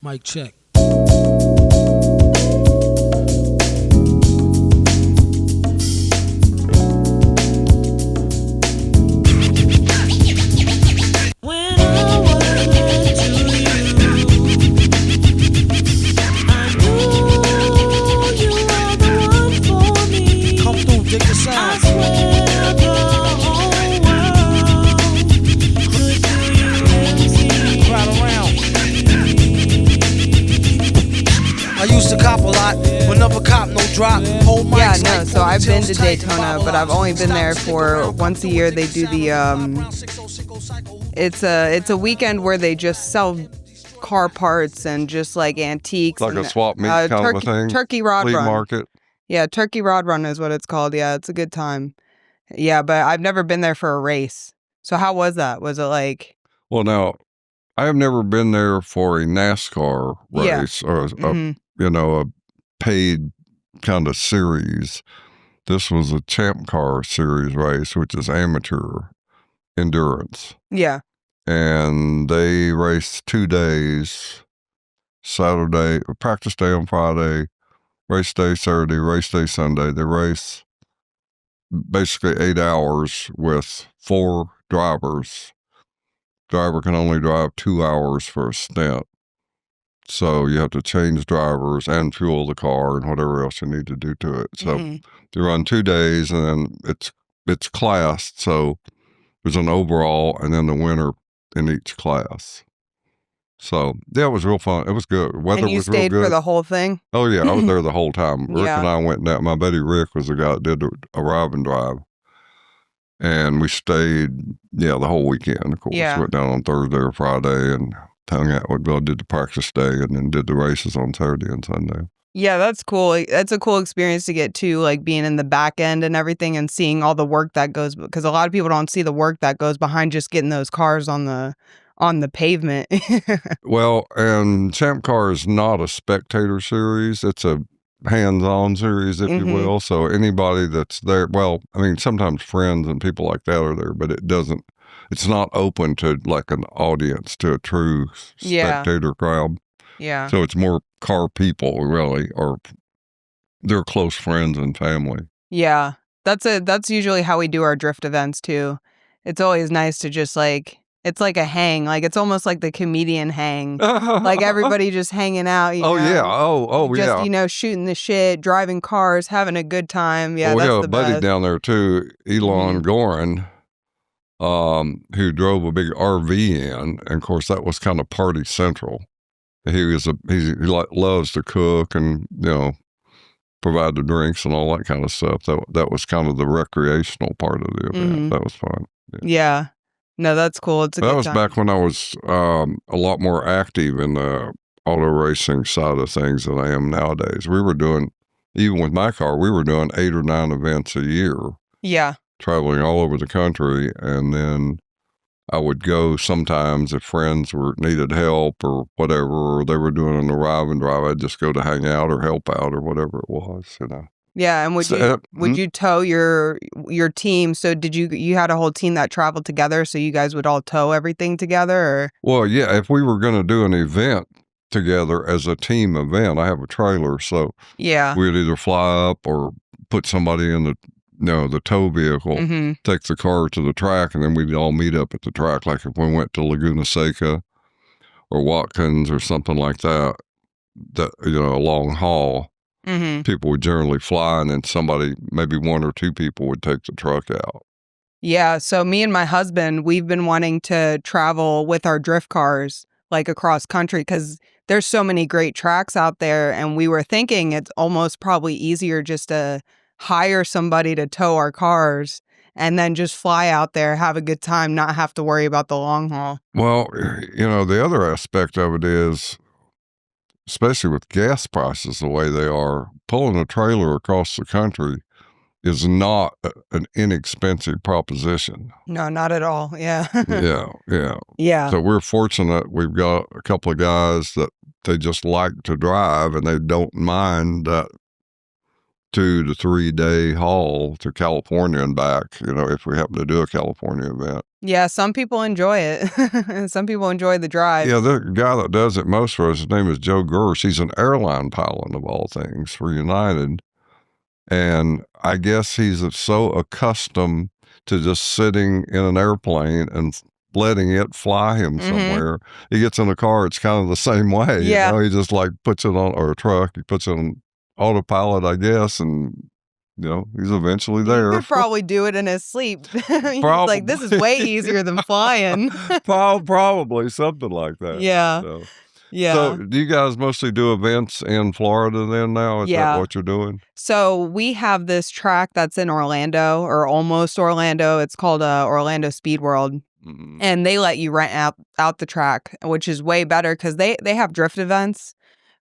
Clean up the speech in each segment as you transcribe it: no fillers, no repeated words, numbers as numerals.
Mic check. Yeah, no, so I've been to Daytona, but I've only been there for once a year. They do the it's a weekend where they just sell car parts and just like antiques, like and, a swap meet kind of a thing. Turkey Rod Flea Run. market. Yeah, Turkey Rod Run is what it's called. Yeah, it's a good time. Yeah, but I've never been there for a race. So how was that? Was it like? Well, now I have never been there for a NASCAR race or a paid kind of series. This was a Champ Car Series race, which is amateur endurance. Yeah. And they raced 2 days, Saturday, practice day on Friday, race day Saturday, race day Sunday. They race basically 8 hours with 4 drivers. Driver can only drive 2 hours for a stint. So you have to change drivers and fuel the car and whatever else you need to do to it. So you run 2 days and then it's classed. So there's an overall and then the winner in each class. So yeah, it was real fun. It was good. Weather And you was real stayed good. for the whole thing? Oh yeah, I was there the whole time. Rick Yeah. and I went down. My buddy Rick was the guy that did the arrive and drive. And we stayed, the whole weekend, of course. Yeah. Went down on Thursday or Friday and hung out with Bill, did the practice day, and then did the races on Saturday and Sunday. Yeah, that's cool. That's a cool experience to get to, like being in the back end and everything and seeing all the work that goes, because a lot of people don't see the work that goes behind just getting those cars on the pavement. Well, and Champ Car is not a spectator series. It's a hands-on series, if you will. So anybody that's there, well, I mean, sometimes friends and people like that are there, but it's not open to like an audience, to a true spectator crowd. Yeah. So it's more car people, really, or their close friends and family. Yeah. That's usually how we do our drift events too. It's always nice to just it's like a hang. Like it's almost like the comedian hang. Like everybody just hanging out, you know? Yeah. Oh, just, yeah. Shooting the shit, driving cars, having a good time. Yeah, we that's have the a buddy best. down there too, Elon Gorin, who drove a big RV in, and of course that was kind of party central. He loves to cook and provide the drinks and all that kind of stuff. That was kind of the recreational part of the event. That was fun. Yeah. No, that's cool. It's a good time. That was back when I was a lot more active in the auto racing side of things than I am nowadays. We were doing, even with my car, we were doing 8 or 9 events a year. Yeah. Traveling all over the country, and then I would go sometimes if friends needed help or whatever, or they were doing an arrive and drive. I'd just go to hang out or help out or whatever it was, Yeah, and would you tow your team? So you had a whole team that traveled together, so you guys would all tow everything together? Or? Well, yeah, if we were going to do an event together as a team event, I have a trailer, so yeah, we'd either fly up or put somebody in the tow vehicle, take the car to the track, and then we'd all meet up at the track. Like if we went to Laguna Seca or Watkins or something like that, a long haul. People would generally fly, and then somebody, maybe 1 or 2 people, would take the truck out. Yeah, so me and my husband, we've been wanting to travel with our drift cars, like across country, because there's so many great tracks out there, and we were thinking it's almost probably easier just to hire somebody to tow our cars and then just fly out there, have a good time, not have to worry about the long haul. Well, the other aspect of it is, especially with gas prices the way they are, pulling a trailer across the country is not an inexpensive proposition. No, not at all. Yeah. Yeah. So we're fortunate. We've got a couple of guys that they just like to drive, and they don't mind that 2 to 3 day haul to California and back, if we happen to do a California event. Yeah, some people enjoy it. Some people enjoy the drive. Yeah, the guy that does it most for us, his name is Joe Gersh. He's an airline pilot of all things for United. And I guess he's so accustomed to just sitting in an airplane and letting it fly him somewhere. He gets in a car, it's kind of the same way. Yeah. You know, he just like puts it on, or a truck, he puts it on autopilot, I guess, and you know, he's eventually there. He could probably do it in his sleep. He's Probably. like, this is way easier than flying. Probably something like that. Yeah. So. Yeah. So, do you guys mostly do events in Florida then now? Is that what you're doing? So, we have this track that's in Orlando, or almost Orlando. It's called Orlando Speed World. And they let you rent out the track, which is way better because they have drift events.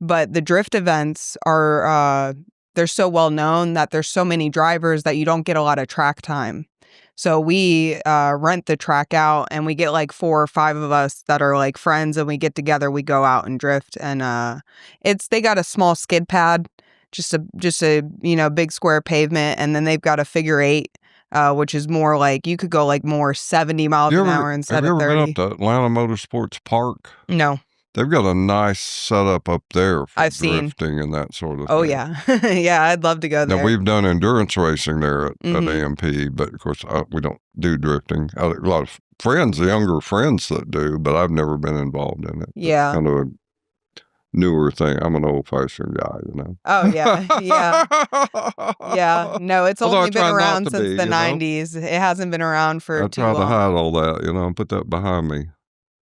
But the drift events are, they're so well known that there's so many drivers that you don't get a lot of track time. So we rent the track out, and we get like 4 or 5 of us that are like friends, and we get together, we go out and drift. And they got a small skid pad, just a big square pavement, and then they've got a figure 8, which is more like you could go like more 70 miles an hour instead of 30. Have you ever been up to Atlanta Motorsports Park? No. They've got a nice setup up there for I've drifting and that sort of thing. Oh, yeah. Yeah, I'd love to go there. Now, we've done endurance racing there at AMP, but of course, we don't do drifting. A lot of friends, younger friends that do, but I've never been involved in it. Yeah. It's kind of a newer thing. I'm an old-fashioned guy, you know. Oh, yeah. Yeah. Yeah. No, it's only been around since the 90s. It hasn't been around for too long. I try to hide all that, you know, and put that behind me.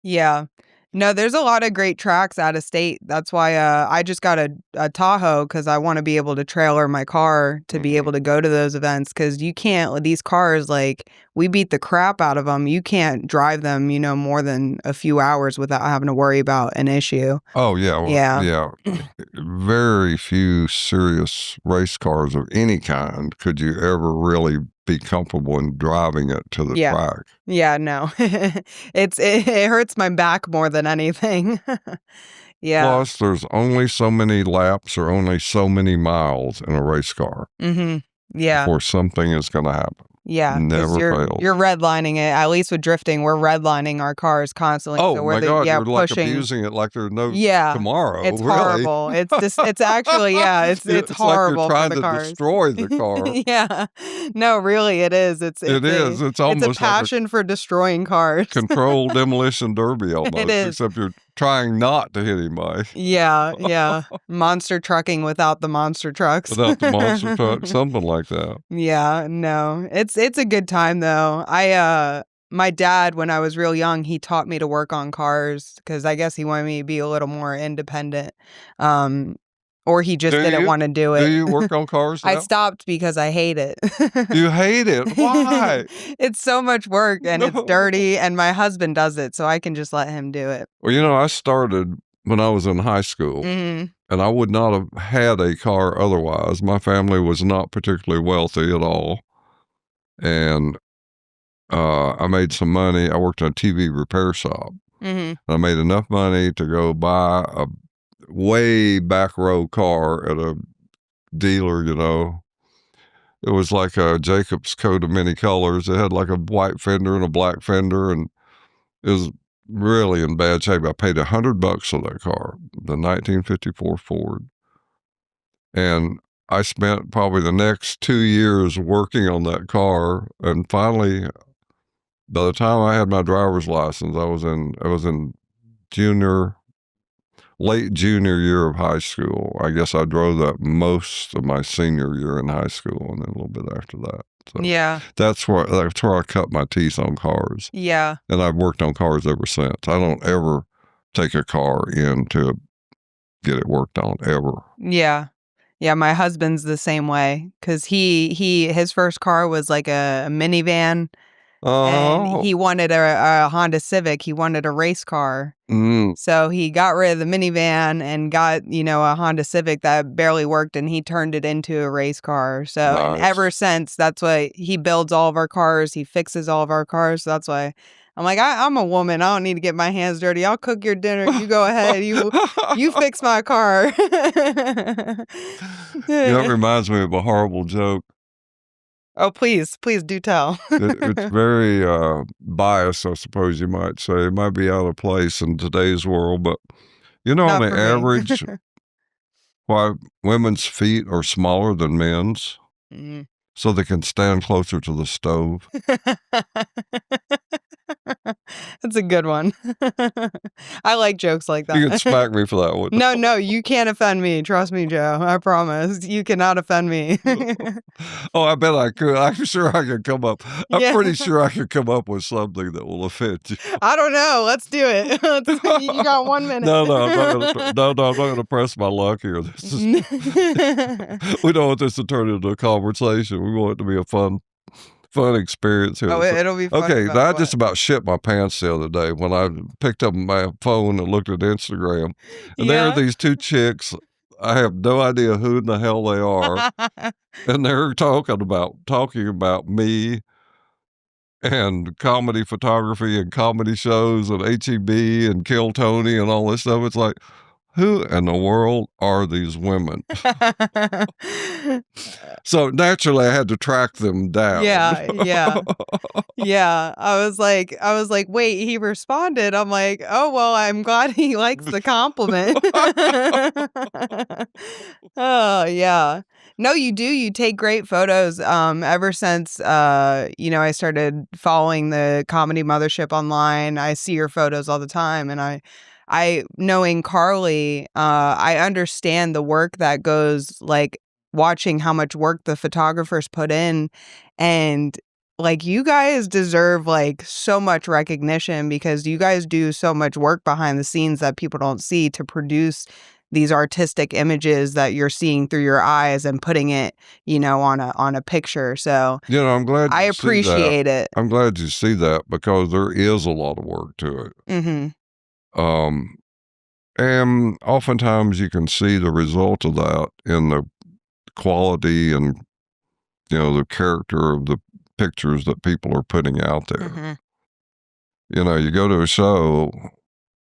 Yeah. No, there's a lot of great tracks out of state. That's why I just got a Tahoe, because I want to be able to trailer my car to be able to go to those events, because you can't, these cars, like, we beat the crap out of them. You can't drive them, more than a few hours without having to worry about an issue. Oh, yeah. Well, yeah. Very few serious race cars of any kind could you ever really be comfortable in driving it to the track. Yeah, no. It hurts my back more than anything. Yeah. Plus, there's only so many laps or only so many miles in a race car. Yeah. Before something is going to happen. Yeah. Never fails. You're redlining it. At least with drifting, we're redlining our cars constantly. Oh, so we're my God. You're pushing. Like abusing it like there's no tomorrow. It's really. horrible. It's actually, it's horrible like you're trying for the to cars. destroy the car. Yeah. No, really, it is. It's almost a passion for destroying cars. Controlled demolition derby almost. It is. Except you're trying not to hit anybody. Yeah. Monster trucking without the monster trucks. Without the monster truck, something like that. Yeah, no. It's a good time though. My dad, when I was real young, he taught me to work on cars because I guess he wanted me to be a little more independent. Or he just didn't want to do it. Do you work on cars now? I stopped because I hate it. You hate it? Why? It's so much work and it's dirty, and my husband does it, so I can just let him do it. Well, I started when I was in high school, and I would not have had a car otherwise. My family was not particularly wealthy at all, and I made some money. I worked in a TV repair shop. And I made enough money to go buy a way back row car at a dealer, It was like a Jacob's coat of many colors. It had like a white fender and a black fender, and it was really in bad shape. I paid $100 for that car, the 1954 Ford. And I spent probably the next 2 years working on that car, and finally, by the time I had my driver's license, I was in late junior year of high school. I guess I drove that most of my senior year in high school, and then a little bit after that. So that's where I cut my teeth on cars. Yeah. And I've worked on cars ever since. I don't ever take a car in to get it worked on, ever. Yeah. Yeah, my husband's the same way, because his first car was like a minivan. And he wanted a Honda Civic. He wanted a race car. So he got rid of the minivan and got, a Honda Civic that barely worked, and he turned it into a race car. So and ever since, that's why he builds all of our cars. He fixes all of our cars. So that's why I'm like, I'm a woman. I don't need to get my hands dirty. I'll cook your dinner. You go ahead. You fix my car. That reminds me of a horrible joke. Oh, please do tell. It's very biased, I suppose you might say. It might be out of place in today's world, but on Not the for me. average, why women's feet are smaller than men's, Mm. so they can stand closer to the stove. That's a good one. I like jokes like You can that. smack me for that one. No, you can't offend me. Trust me, Joe. I promise. You cannot offend me. Oh, I bet I could. I'm sure I could come up. I'm Yeah. pretty sure I could come up with something that will offend you. I don't know. Let's do it. You got 1 minute. No, I'm not gonna press my luck here. We don't want this to turn into a conversation. We want it to be a fun experience here. Oh, it'll be fun. Okay, about I just about shit my pants the other day when I picked up my phone and looked at Instagram, and there are Yeah. these two chicks. I have no idea who in the hell they are, and they're talking about me and comedy photography and comedy shows and HEB and Kill Tony and all this stuff. It's like, who in the world are these women? So naturally, I had to track them down. Yeah. Yeah. I was like, wait, he responded. I'm like, oh, well, I'm glad he likes the compliment. Oh, yeah. No, you do. You take great photos. Ever since, I started following the Comedy Mothership online, I see your photos all the time. And I knowing Carly, I understand the work that goes, like, watching how much work the photographers put in, and like, you guys deserve like so much recognition because you guys do so much work behind the scenes that people don't see to produce these artistic images that you're seeing through your eyes and putting it, on a picture. So I'm glad I you see that. appreciate it. I'm glad you see that because there is a lot of work to it. Mm-hmm. And oftentimes you can see the result of that in the quality and the character of the pictures that people are putting out there. Mm-hmm. You go to a show,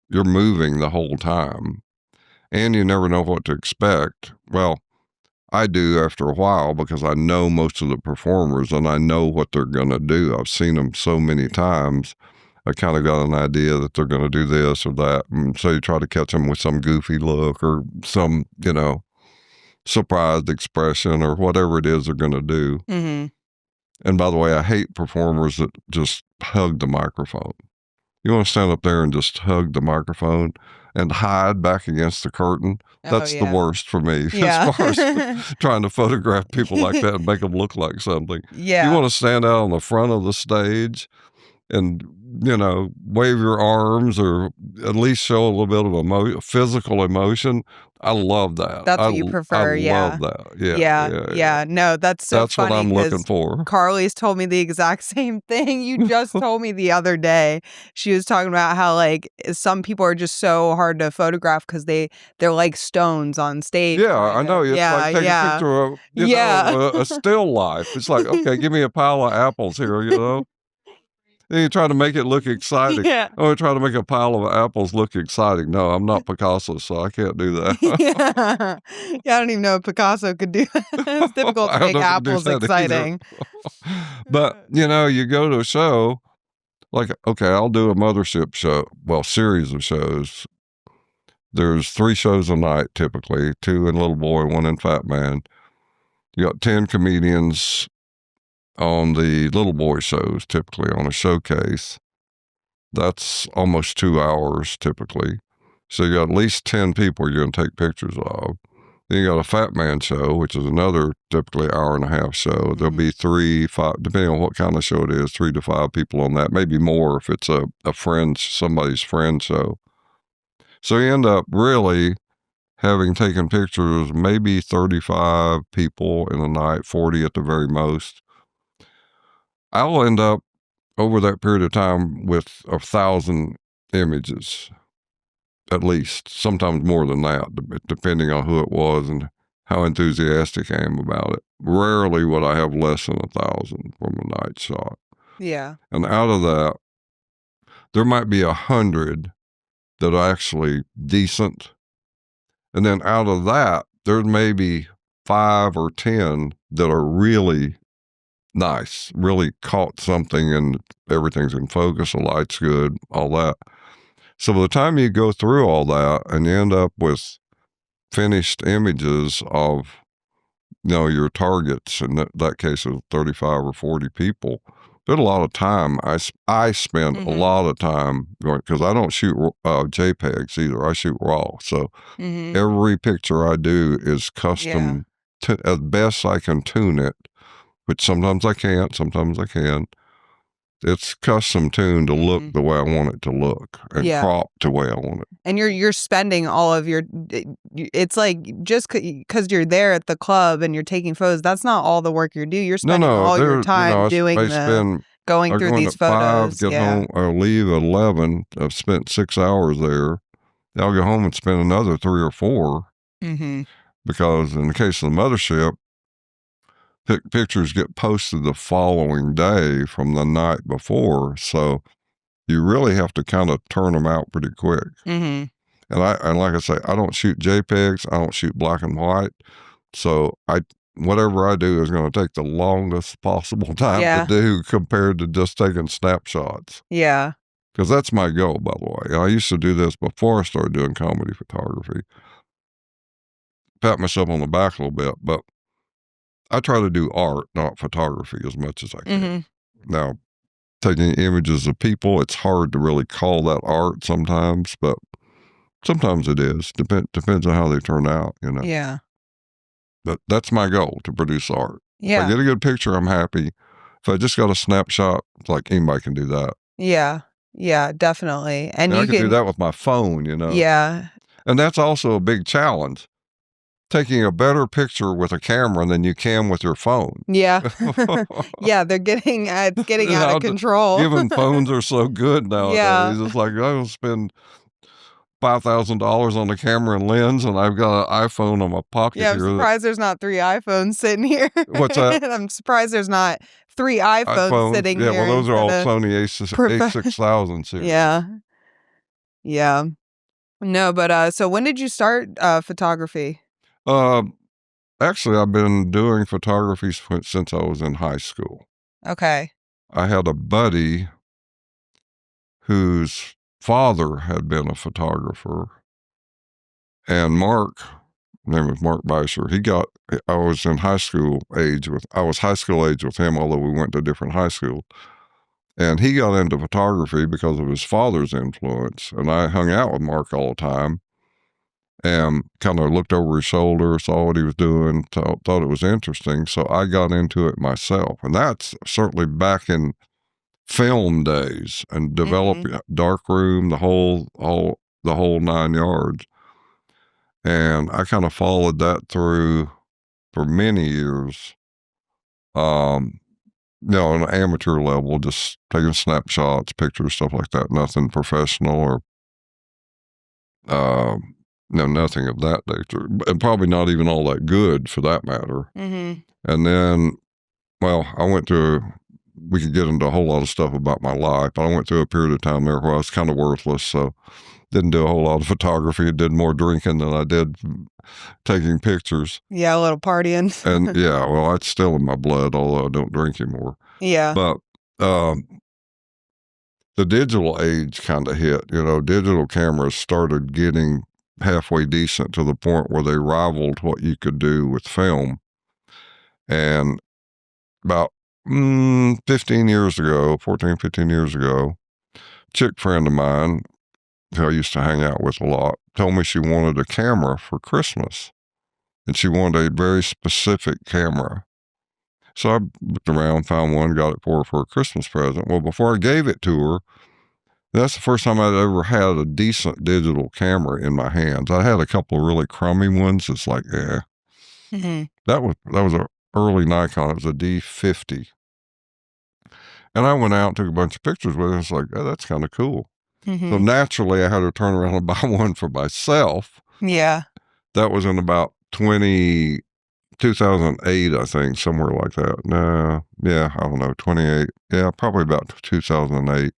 you're moving the whole time, and you never know what to expect. Well, I do after a while because I know most of the performers and I know what they're going to do. I've seen them so many times. I kind of got an idea that they're going to do this or that. And so you try to catch them with some goofy look or some, surprised expression or whatever it is they're going to do. Mm-hmm. And by the way, I hate performers that just hug the microphone. You want to stand up there and just hug the microphone and hide back against the curtain. That's the worst for me as far as trying to photograph people like that and make them look like something. Yeah. You want to stand out on the front of the stage and, wave your arms or at least show a little bit of physical emotion. I love that. That's what you prefer. I love that. Yeah. No, that's so That's funny. what I'm looking for. Carly's told me the exact same thing. You just told me the other day. She was talking about how like some people are just so hard to photograph because they're like stones on stage. Yeah, I know. It's like take a picture of a still life. It's like, okay, give me a pile of apples here, Then you try to make it look exciting. Yeah. Oh, try to make a pile of apples look exciting. No, I'm not Picasso, so I can't do that. I don't even know if Picasso could do that. It's difficult to make apples exciting. But, you go to a show, like, okay, I'll do a Mothership show, series of shows. There's 3 shows a night, typically, 2 in Little Boy, 1 in Fat Man. You got 10 comedians on the Little Boy shows, typically on a showcase. That's almost 2 hours, typically. So you got at least 10 people you're going to take pictures of. Then you got a Fat Man show, which is another typically hour and a half show. There'll be 3, 5, depending on what kind of show it is, 3 to 5 people on that, maybe more if it's a friend, somebody's friend show. So you end up really having taken pictures, maybe 35 people in a night, 40 at the very most. I'll end up over that period of time with 1,000 images, at least, sometimes more than that, depending on who it was and how enthusiastic I am about it. Rarely would I have less than 1,000 from a night shot. Yeah. And out of that, there might be 100 that are actually decent. And then out of that, there may be 5 or 10 that are really nice. Really caught something, and everything's in focus, the light's good, all that. So by the time you go through all that and you end up with finished images of, your targets, in that case of 35 or 40 people, there's a lot of time. I spend a Mhm. lot of time going, because I don't shoot JPEGs either. I shoot RAW. So Mhm. every picture I do is Yeah. custom, as best I can tune it, which sometimes I can't, sometimes I can. It's custom tuned to look Mhm. the way I want it to look and Yeah. cropped the way I want it. And you're spending all of your it's like just because you're there at the club and you're taking photos, that's not all the work you do. You're No, spending no, all your time I doing spend, going I through go in these at 5, photos. get Yeah. home, I leave at 11. I've spent 6 hours there. Then I'll go home and spend another 3 or 4, Mhm. because in the case of the Mothership, pictures get posted the following day from the night before. So you really have to kind of turn them out pretty quick. Mhm. And like I say, I don't shoot JPEGs. I don't shoot black and white. So whatever I do is going to take the longest possible time to Yeah. do compared to just taking snapshots. Yeah. Because that's my goal, by the way. I used to do this before I started doing comedy photography. Pat myself on the back a little bit, but I try to do art, not photography, as much as I can. Mhm. Now, taking images of people, it's hard to really call that art sometimes, but sometimes it is. Depends on how they turn out. Yeah. But that's my goal, to produce art. If I Yeah. get a good picture, I'm happy. If I just got a snapshot, it's like anybody can do that. Yeah. Yeah, definitely. And And I you could do can that with my phone. yeah. And that's also a big challenge. Taking a better picture with a camera than you can with your phone. Yeah. Yeah, they're getting it's getting out of How control. given phones are so good Yeah. nowadays, it's like I don't spend $5,000 on the camera and lens, and I've got an iPhone on my pocket Yeah, I'm here. That surprised there's not 3 iPhones sitting here. What's that? I'm surprised there's not 3 iPhones iPhones? sitting Yeah, here well, those are instead all of Sony prof A6000 series. Yeah. Yeah. No, but, so when did you start, photography? Um, Actually, I've been doing photography since I was in high school. Okay. I had a buddy whose father had been a photographer, and Mark, name was Mark Beischer. I was I was high school age with him, although we went to different high schools. And he got into photography because of his father's influence. And I hung out with Mark all the time and kind of looked over his shoulder, saw what he was doing, thought it was interesting. So I got into it myself. And that's certainly back in film days, and developed Mhm. darkroom, the whole 9 yards. And I kind of followed that through for many years. Um, on an amateur level, just taking snapshots, pictures, stuff like that. Nothing professional or, nothing of that nature, and probably not even all that good for that matter. Mhm. And then, well, we could get into a whole lot of stuff about my life, but I went through a period of time there where I was kind of worthless. So didn't do a whole lot of photography. Did more drinking than I did taking pictures. Yeah, a little partying. And yeah, well, it's still in my blood, although I don't drink anymore. Yeah. But um, the digital age kind of hit. Digital cameras started getting halfway decent to the point where they rivaled what you could do with film. And about 15 years ago, 14, 15 years ago, a chick friend of mine who I used to hang out with a lot told me she wanted a camera for Christmas. And she wanted a very specific camera. So I looked around, found one, got it for her for a Christmas present. Well, before I gave it to her, that's the first time I'd ever had a decent digital camera in my hands. I had a couple of really crummy ones. It's like, Mhm. that was a early Nikon. It was a D50. And I went out and took a bunch of pictures with it. It's like, that's kind of cool. So Mhm. naturally, I had to turn around and buy one for myself. Yeah. That was in about 2008, I think, somewhere like that. No, yeah, I don't know, 28. Yeah, probably about 2008.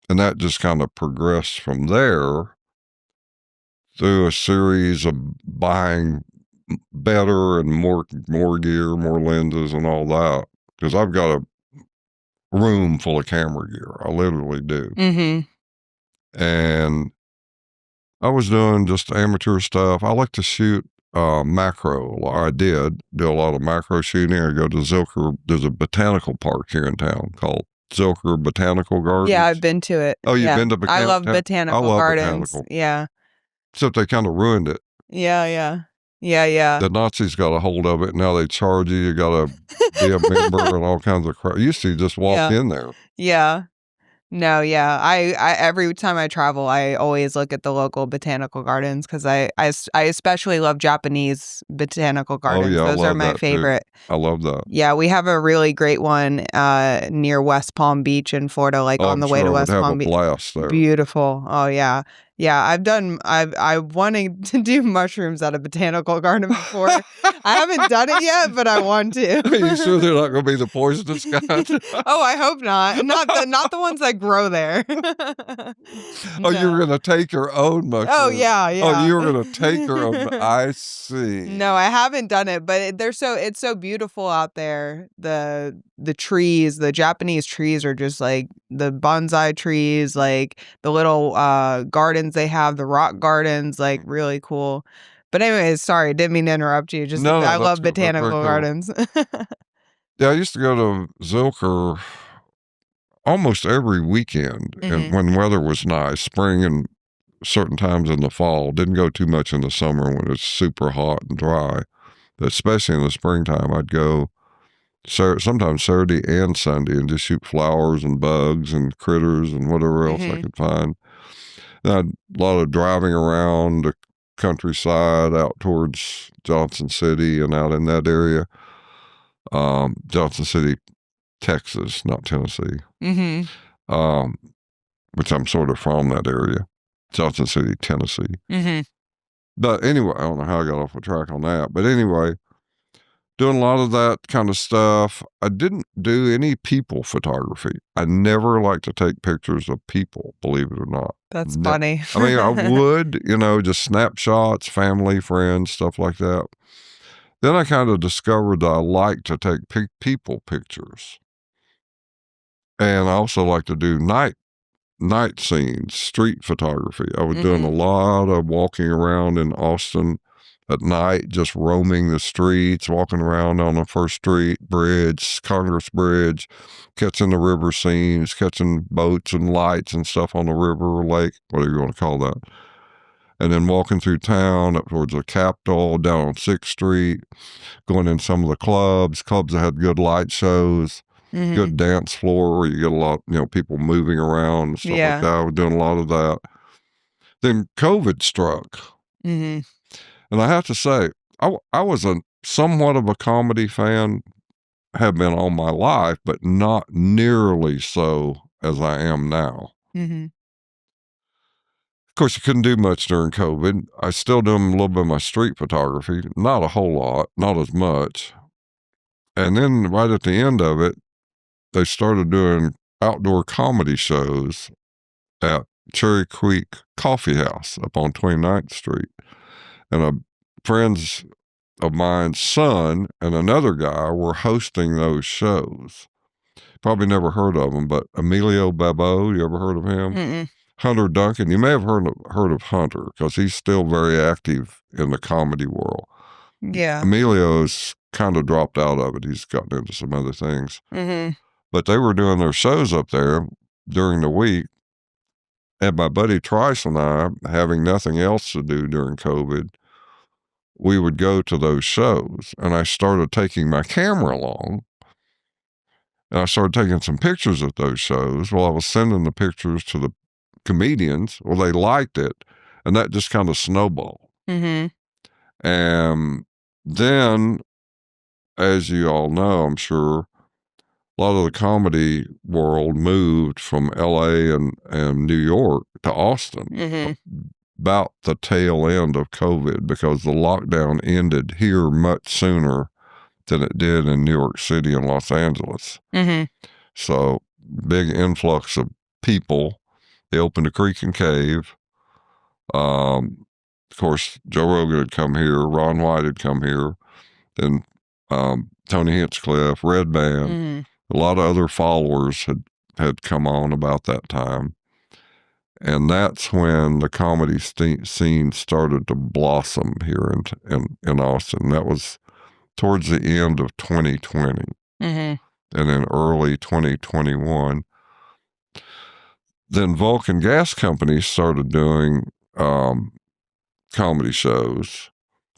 And that just kind of progressed from there through a series of buying better and more gear, more lenses and all that. because I've got a room full of camera gear. I literally do. Mm-hmm. And I was doing just amateur stuff. I like to shoot macro. I did do a lot of macro shooting. I go to Zilker. There's a botanical park here in town called Zilker Botanical Gardens. Yeah, I've been to it. Oh, you've Yeah. been to I love I botanical love gardens. botanical. Yeah. Except they kind of ruined it. Yeah. Yeah. The Nazis got a hold of it. Now they charge you. You got to be a member and all kinds of crap. You used to just walk in there. Yeah. No, yeah. I every time I travel, I always look at the local botanical gardens because I especially love Japanese botanical gardens. Oh, yeah. Those are my favorite. Too. I love that. Yeah, we have a really great one near West Palm Beach in Florida, like on the way to West Palm Beach. Blast there. Beautiful. Oh yeah. Yeah, I wanted to do mushrooms at a botanical garden before. I haven't done it yet, but I want to. Are you sure they're not going to be the poisonous kind? Oh, I hope not. Not the ones that grow there. Oh, you were going to take your own mushrooms. Oh, yeah. Oh, you were going to take your own. I see. No, I haven't done it, but it's so beautiful out there. The trees, the Japanese trees are just like the bonsai trees, like the little gardens they have, the rock gardens, like really cool. But anyways, sorry, didn't mean to interrupt you. Just I love botanical gardens. Yeah, I used to go to Zilker almost every weekend, and when weather was nice, spring and certain times in the fall. Didn't go too much in the summer when it's super hot and dry. But especially in the springtime, I'd go sometimes Saturday and Sunday and just shoot flowers and bugs and critters and whatever else I could find. And I had a lot of driving around the countryside out towards Johnson City and out in that area. Johnson City, Texas, not Tennessee. Which I'm sort of from that area. Johnson City, Tennessee. But anyway, I don't know how I got off the track on that. But anyway, doing a lot of that kind of stuff. I didn't do any people photography. I never like to take pictures of people, believe it or not. That's funny. I mean, I would, just snapshots, family, friends, stuff like that. Then I kind of discovered that I like to take people pictures. And I also like to do night scenes, street photography. I was doing a lot of walking around in Austin at night, just roaming the streets, walking around on the First Street Bridge, Congress Bridge, catching the river scenes, catching boats and lights and stuff on the river or lake, whatever you want to call that. And then walking through town up towards the Capitol, down on 6th Street, going in some of the clubs that had good light shows. Good dance floor where you get a lot, people moving around and stuff like that. I was doing a lot of that. Then COVID struck. And I have to say, I was somewhat of a comedy fan, have been all my life, but not nearly so as I am now. Of course, you couldn't do much during COVID. I still do a little bit of my street photography, not a whole lot, not as much. And then right at the end of it, they started doing outdoor comedy shows at Cherry Creek Coffee House up on 29th Street. And friends of mine's son and another guy were hosting those shows. Probably never heard of them, but Emilio Babo, you ever heard of him? Hunter Duncan, you may have heard of Hunter because he's still very active in the comedy world. Yeah. Emilio's kind of dropped out of it. He's gotten into some other things. But they were doing their shows up there during the week. And my buddy Trice and I, having nothing else to do during COVID, we would go to those shows. And I started taking my camera along. And I started taking some pictures at those shows. Well, I was sending the pictures to the comedians. Well, they liked it. And that just kind of snowballed. And then, as you all know, I'm sure, a lot of the comedy world moved from LA and New York to Austin about the tail end of COVID because the lockdown ended here much sooner than it did in New York City and Los Angeles. So big influx of people. They opened a creek and cave. Of course, Joe Rogan had come here. Ron White had come here. Then Tony Hinchcliffe, Red Band. Mm-hmm. A lot of other followers had come on about that time. And that's when the comedy scene started to blossom here in Austin. That was towards the end of 2020. Mm-hmm. And in early 2021. Then Vulcan Gas Company started doing comedy shows.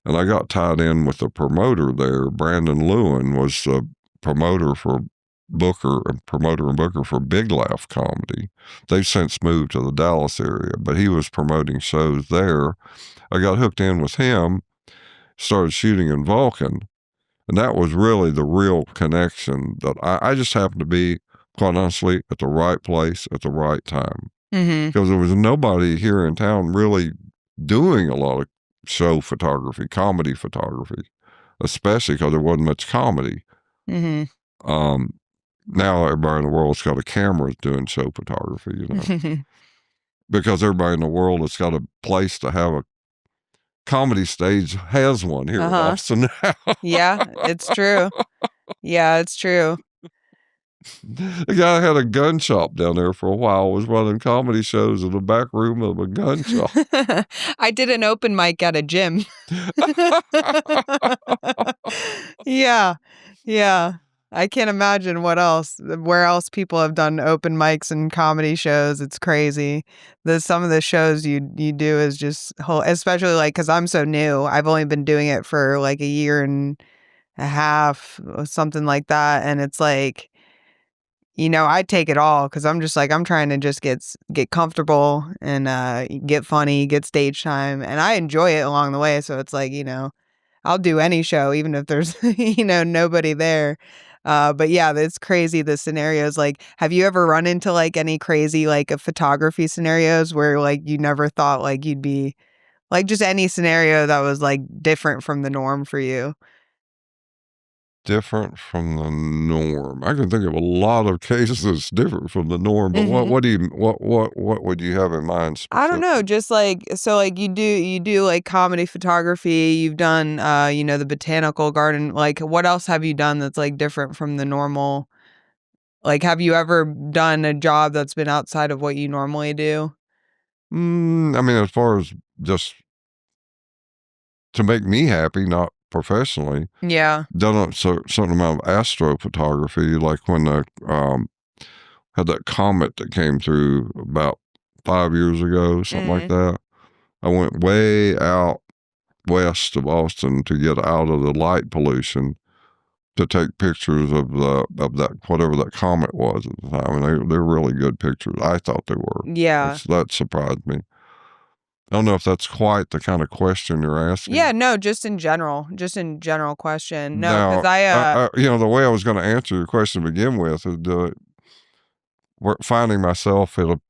And I got tied in with the promoter there. Brandon Lewin was the promoter and Booker for Big Laugh Comedy. They've since moved to the Dallas area, but he was promoting shows there. I got hooked in with him, started shooting in Vulcan, and that was really the real connection that I just happened to be, quite honestly, at the right place at the right time. Mm-hmm. Because there was nobody here in town really doing a lot of show photography, comedy photography, especially because there wasn't much comedy. Mm-hmm. Now everybody in the world's got a camera doing show photography, you know, because everybody in the world that's got a place to have a comedy stage has one here in Austin now. Yeah, it's true. Yeah, it's true. The guy had a gun shop down there for a while, was running comedy shows in the back room of a gun shop. I did an open mic at a gym. Yeah. Yeah. I can't imagine where else people have done open mics and comedy shows. It's crazy. Some of the shows you do is just especially like, cause I'm so new. I've only been doing it for like a year and a half or something like that. And it's like, I take it all because I'm just like, I'm trying to just get comfortable and get funny, get stage time. And I enjoy it along the way. So it's like, I'll do any show, even if there's, nobody there. But yeah, it's crazy. The scenarios, like, have you ever run into like any crazy, like photography scenarios where like you never thought like you'd be like just any scenario that was like different from the norm for you? Different from the norm. I can think of a lot of cases that's different from the norm, but Mhm. what would you have in mind I don't know, specifically? just like so like you do like comedy photography, you've done the botanical garden, like what else have you done that's like different from the normal? Like have you ever done a job that's been outside of what you normally do? I mean, as far as just to make me happy, not professionally, Yeah. done a certain amount of astrophotography, like when the had that comet that came through about 5 years ago, something like Mhm. that. I went way out west of Austin to get out of the light pollution to take pictures of that whatever that comet was at the time, and they're really good pictures. I thought they were. Yeah. That surprised me. I don't know if that's quite the kind of question you're Yeah, asking. no, just in general question. No, cuz Now, the way I was going to answer your question to begin with is finding myself in a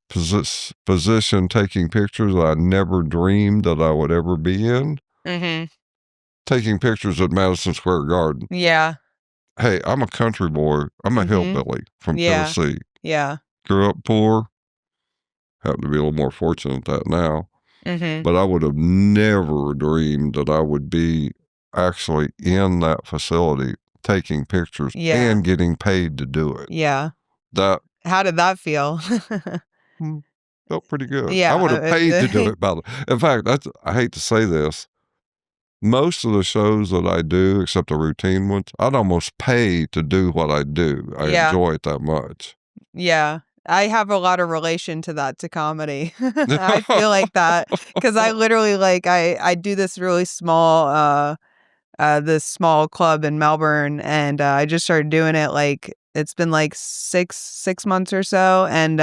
position taking pictures that I never dreamed that I would ever be in. Mhm. Taking pictures at Madison Square Garden. Yeah. Hey, I'm a country boy. I'm a Mhm. hillbilly from Yeah. Tennessee. Yeah. Grew up poor. Happen to be a little more fortunate at that now. Mhm. But I would have never dreamed that I would be actually in that facility taking pictures Yeah. and getting paid to do it. Yeah. That How did that feel? hmm, felt pretty good. I would have Yeah. paid to do it, by the In fact, I hate to say this. Most of the shows that I do, except the routine ones, I'd almost pay to do what I do. I Yeah. enjoy it that much. Yeah. I have a lot of relation to that, to comedy. I feel like that because I literally like I do this small club in Melbourne, and I just started doing it like it's been like six months or so, and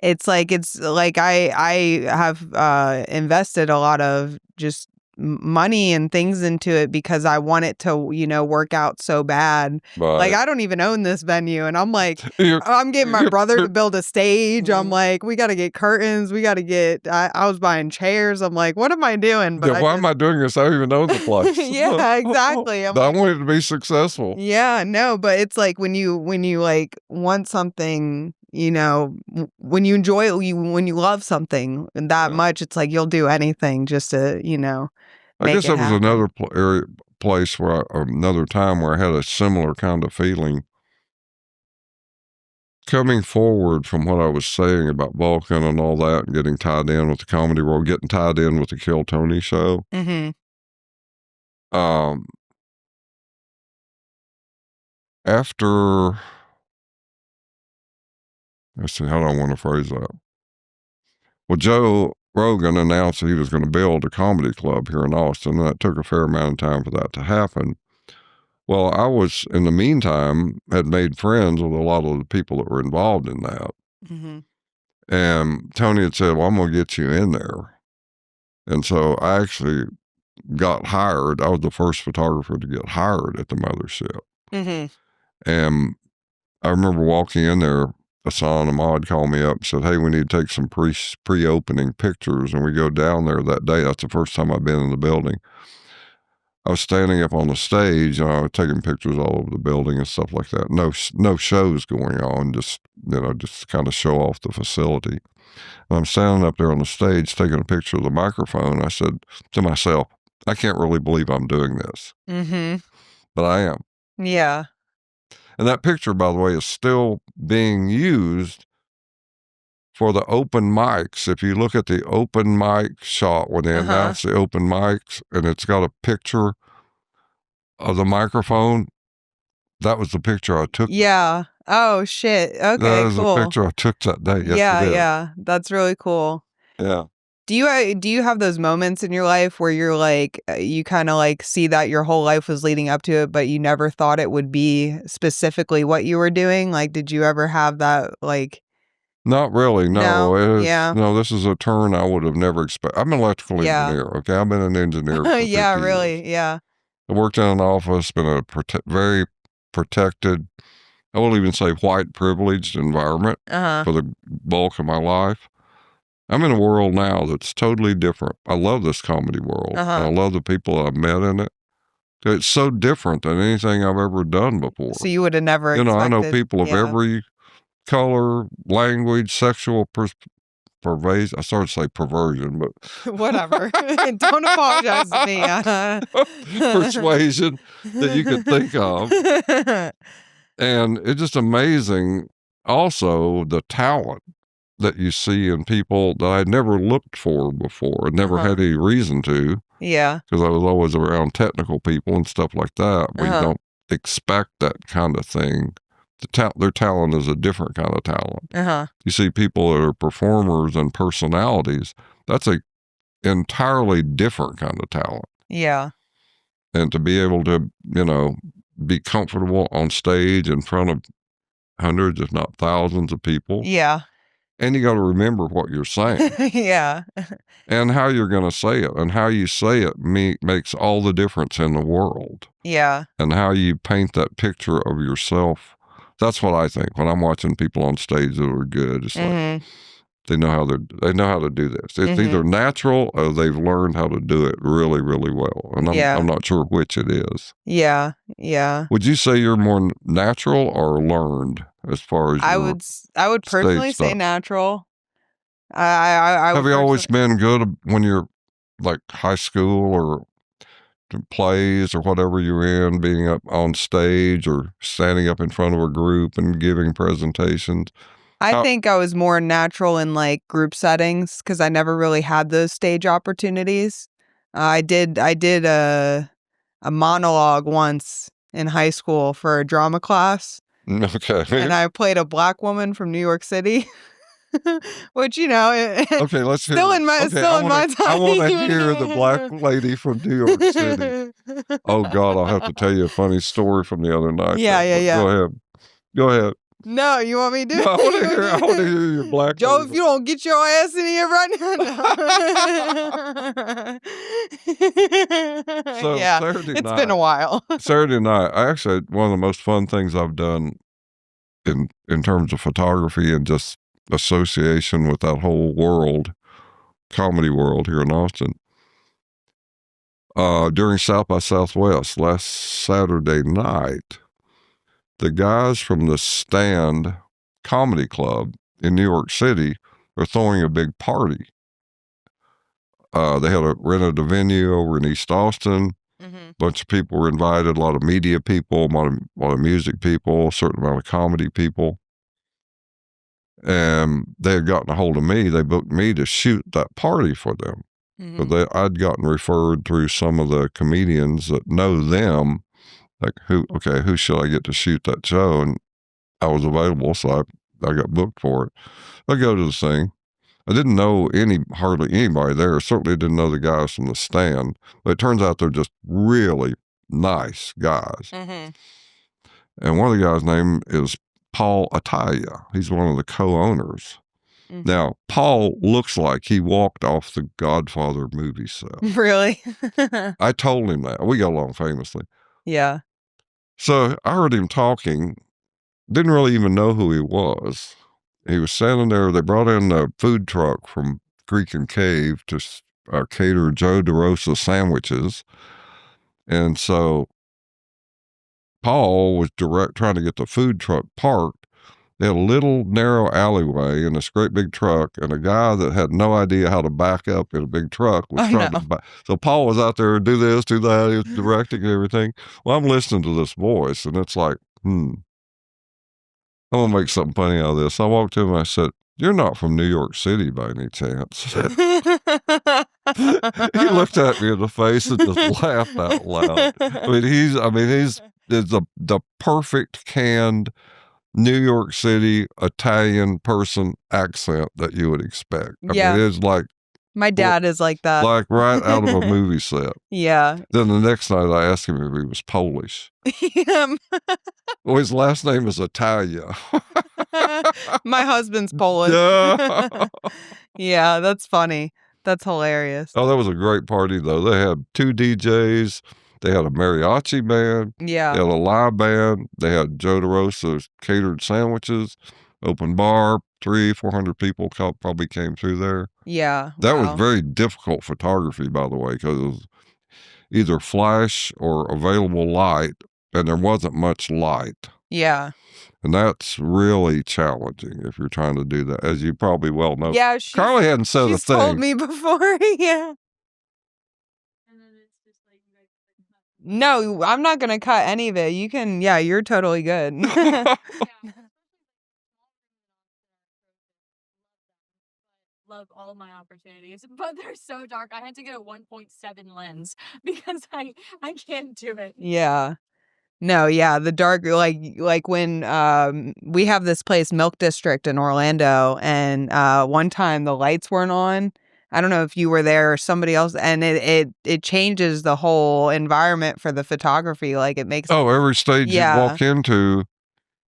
it's like I have invested a lot of just money and things into it because I want it to work out so bad. Like But I don't even own this venue, and I'm like you're, I'm getting my brother to you're, build a stage. I'm like, we got to get curtains. We got to get. I was buying chairs. I'm like, what am I doing? But then I why am just I doing this? I don't even know the place. yeah, exactly. I'm I like, want it to be successful. yeah, no, but it's like when you like want something, when you enjoy it, when you love something that Yeah. much, it's like you'll do anything just to, I make guess it that was happen. another area place another time where I had a similar kind of feeling. Coming forward from what I was saying about Vulcan and all that, and getting tied in with the Comedy World, getting tied in with the Kill Tony show. Mm-hmm. After, let's see, how do I want to phrase that? Well, Joe Rogan announced that he was going to build a comedy club here in Austin, and that took a fair amount of time for that to happen. Well, I was, in the meantime, had made friends with a lot of the people that were involved in that. Mm-hmm. And Tony had said, well, I'm going to get you in there. And so I actually got hired. I was the first photographer to get hired at the Mothership. Mm-hmm. And I remember walking in there, Hassan Ahmad called me up and said, hey, we need to take some pre-opening pictures. And we go down there that day. That's the first time I've been in the building. I was standing up on the stage and I was taking pictures all over the building and stuff like that. No shows going on, just kind of show off the facility. And I'm standing up there on the stage taking a picture of the microphone. I said to myself, I can't really believe I'm doing this. Mm-hmm. But I am. Yeah. And that picture, by the way, is still being used for the open mics. If you look at the open mic shot when they announce the open mics and it's got a picture of the microphone, that was the picture I took. Yeah. Oh, shit. Okay, that is cool. the picture I took that day. Yes, yeah, it is. yeah. That's really cool. Yeah. Do you have those moments in your life where you're like, you kind of like see that your whole life was leading up to it, but you never thought it would be specifically what you were doing? Like, did you ever have that, like... Not really, no. Yeah. No, this is a turn I would have never expected. I'm an electrical engineer, okay? I've been an engineer for 50 yeah, really, years. yeah. I worked in an office, been a very protected, I won't even say white privileged environment for the bulk of my life. I'm in a world now that's totally different. I love this comedy world. And I love the people I've met in it. It's so different than anything I've ever done before. So you would have never expected... I know people of every color, language, sexual pervasion. I started to say perversion, but whatever. Don't apologize to me. Persuasion that you could think of. And it's just amazing also the talent that you see in people that I'd never looked for before and never had any reason to. Yeah. Because I was always around technical people and stuff like that. We don't expect that kind of thing. Their talent is a different kind of talent. You see people that are performers and personalities, that's a entirely different kind of talent. Yeah. And to be able to, be comfortable on stage in front of hundreds, if not thousands of people. Yeah. And you got to remember what you're saying. Yeah. And how you're going to say it. And how you say it makes all the difference in the world. Yeah. And how you paint that picture of yourself. That's what I think when I'm watching people on stage that are good. It's like they know how to do this. It's either natural or they've learned how to do it really, really well. And I'm not sure which it is. Yeah. Yeah. Would you say you're more natural or learned as far as I would personally say natural. I have you always been good when you're like high school or plays or whatever you're in, being up on stage or standing up in front of a group and giving presentations? I think I was more natural in like group settings because I never really had those stage opportunities. I did a monologue once in high school for a drama class. Okay. And I played a black woman from New York City. Which, okay, let's hear still in my time. I want to hear the black lady from New York City. Oh God, I'll have to tell you a funny story from the other night. Yeah. Go ahead. No, you want me to? No, I want to hear your black Joe, lady. if you don't get your ass in here right now. So yeah, Saturday night, it's been a while. Saturday night, I actually had one of the most fun things I've done in terms of photography and just association with that whole world, comedy world here in Austin. During South by Southwest last Saturday night, the guys from the Stand Comedy Club in New York City are throwing a big party. They had rented a venue over in East Austin. Mm-hmm. Bunch of people were invited, a lot of media people, a lot of music people, a certain amount of comedy people. And they had gotten a hold of me. They booked me to shoot that party for them. Mm-hmm. But I'd gotten referred through some of the comedians that know them. Like, who should I get to shoot that show? And I was available, so I got booked for it. I go to the thing. I didn't know hardly anybody there. Certainly didn't know the guys from the stand. But it turns out they're just really nice guys. Mm-hmm. And one of the guys' name is Paul Ataya. He's one of the co-owners. Mm-hmm. Now, Paul looks like he walked off the Godfather movie set. Really? I told him that. We got along famously. Yeah. So I heard him talking. Didn't really even know who he was. He was standing there. They brought in a food truck from Creek and Cave to cater Joe DeRosa sandwiches. And so Paul was trying to get the food truck parked. They had a little narrow alleyway in this great big truck, and a guy that had no idea how to back up in a big truck was trying to back. So Paul was out there, do this, do that. He was directing and everything. Well, I'm listening to this voice, and it's like, I'm going to make something funny out of this. I walked to him and I said, "You're not from New York City by any chance?" He looked at me in the face and just laughed out loud. He's the perfect canned New York City Italian person accent that you would expect. Yeah. It's like my dad is like that. Like right out of a movie set. Yeah. Then the next night I asked him if he was Polish. Well, his last name is Italia. My husband's Polish. Yeah. Yeah, that's funny. That's hilarious. Oh, that was a great party, though. They had 2 DJs. They had a mariachi band. Yeah. They had a live band. They had Joe DeRosa's catered sandwiches, open bar. 300-400 people probably came through there. Yeah. That was very difficult photography, by the way, because it was either flash or available light, and there wasn't much light. Yeah. And that's really challenging if you're trying to do that, as you probably well know. Yeah, Carly hadn't said a thing. She's told me before. Yeah. No, I'm not going to cut any of it. You can, you're totally good. Love all my opportunities, but they're so dark. I had to get a 1.7 lens because I can't do it. Yeah. No, yeah, the dark, like when we have this place, Milk District in Orlando, and one time the lights weren't on. I don't know if you were there or somebody else, and it changes the whole environment for the photography. Like it makes every stage you walk into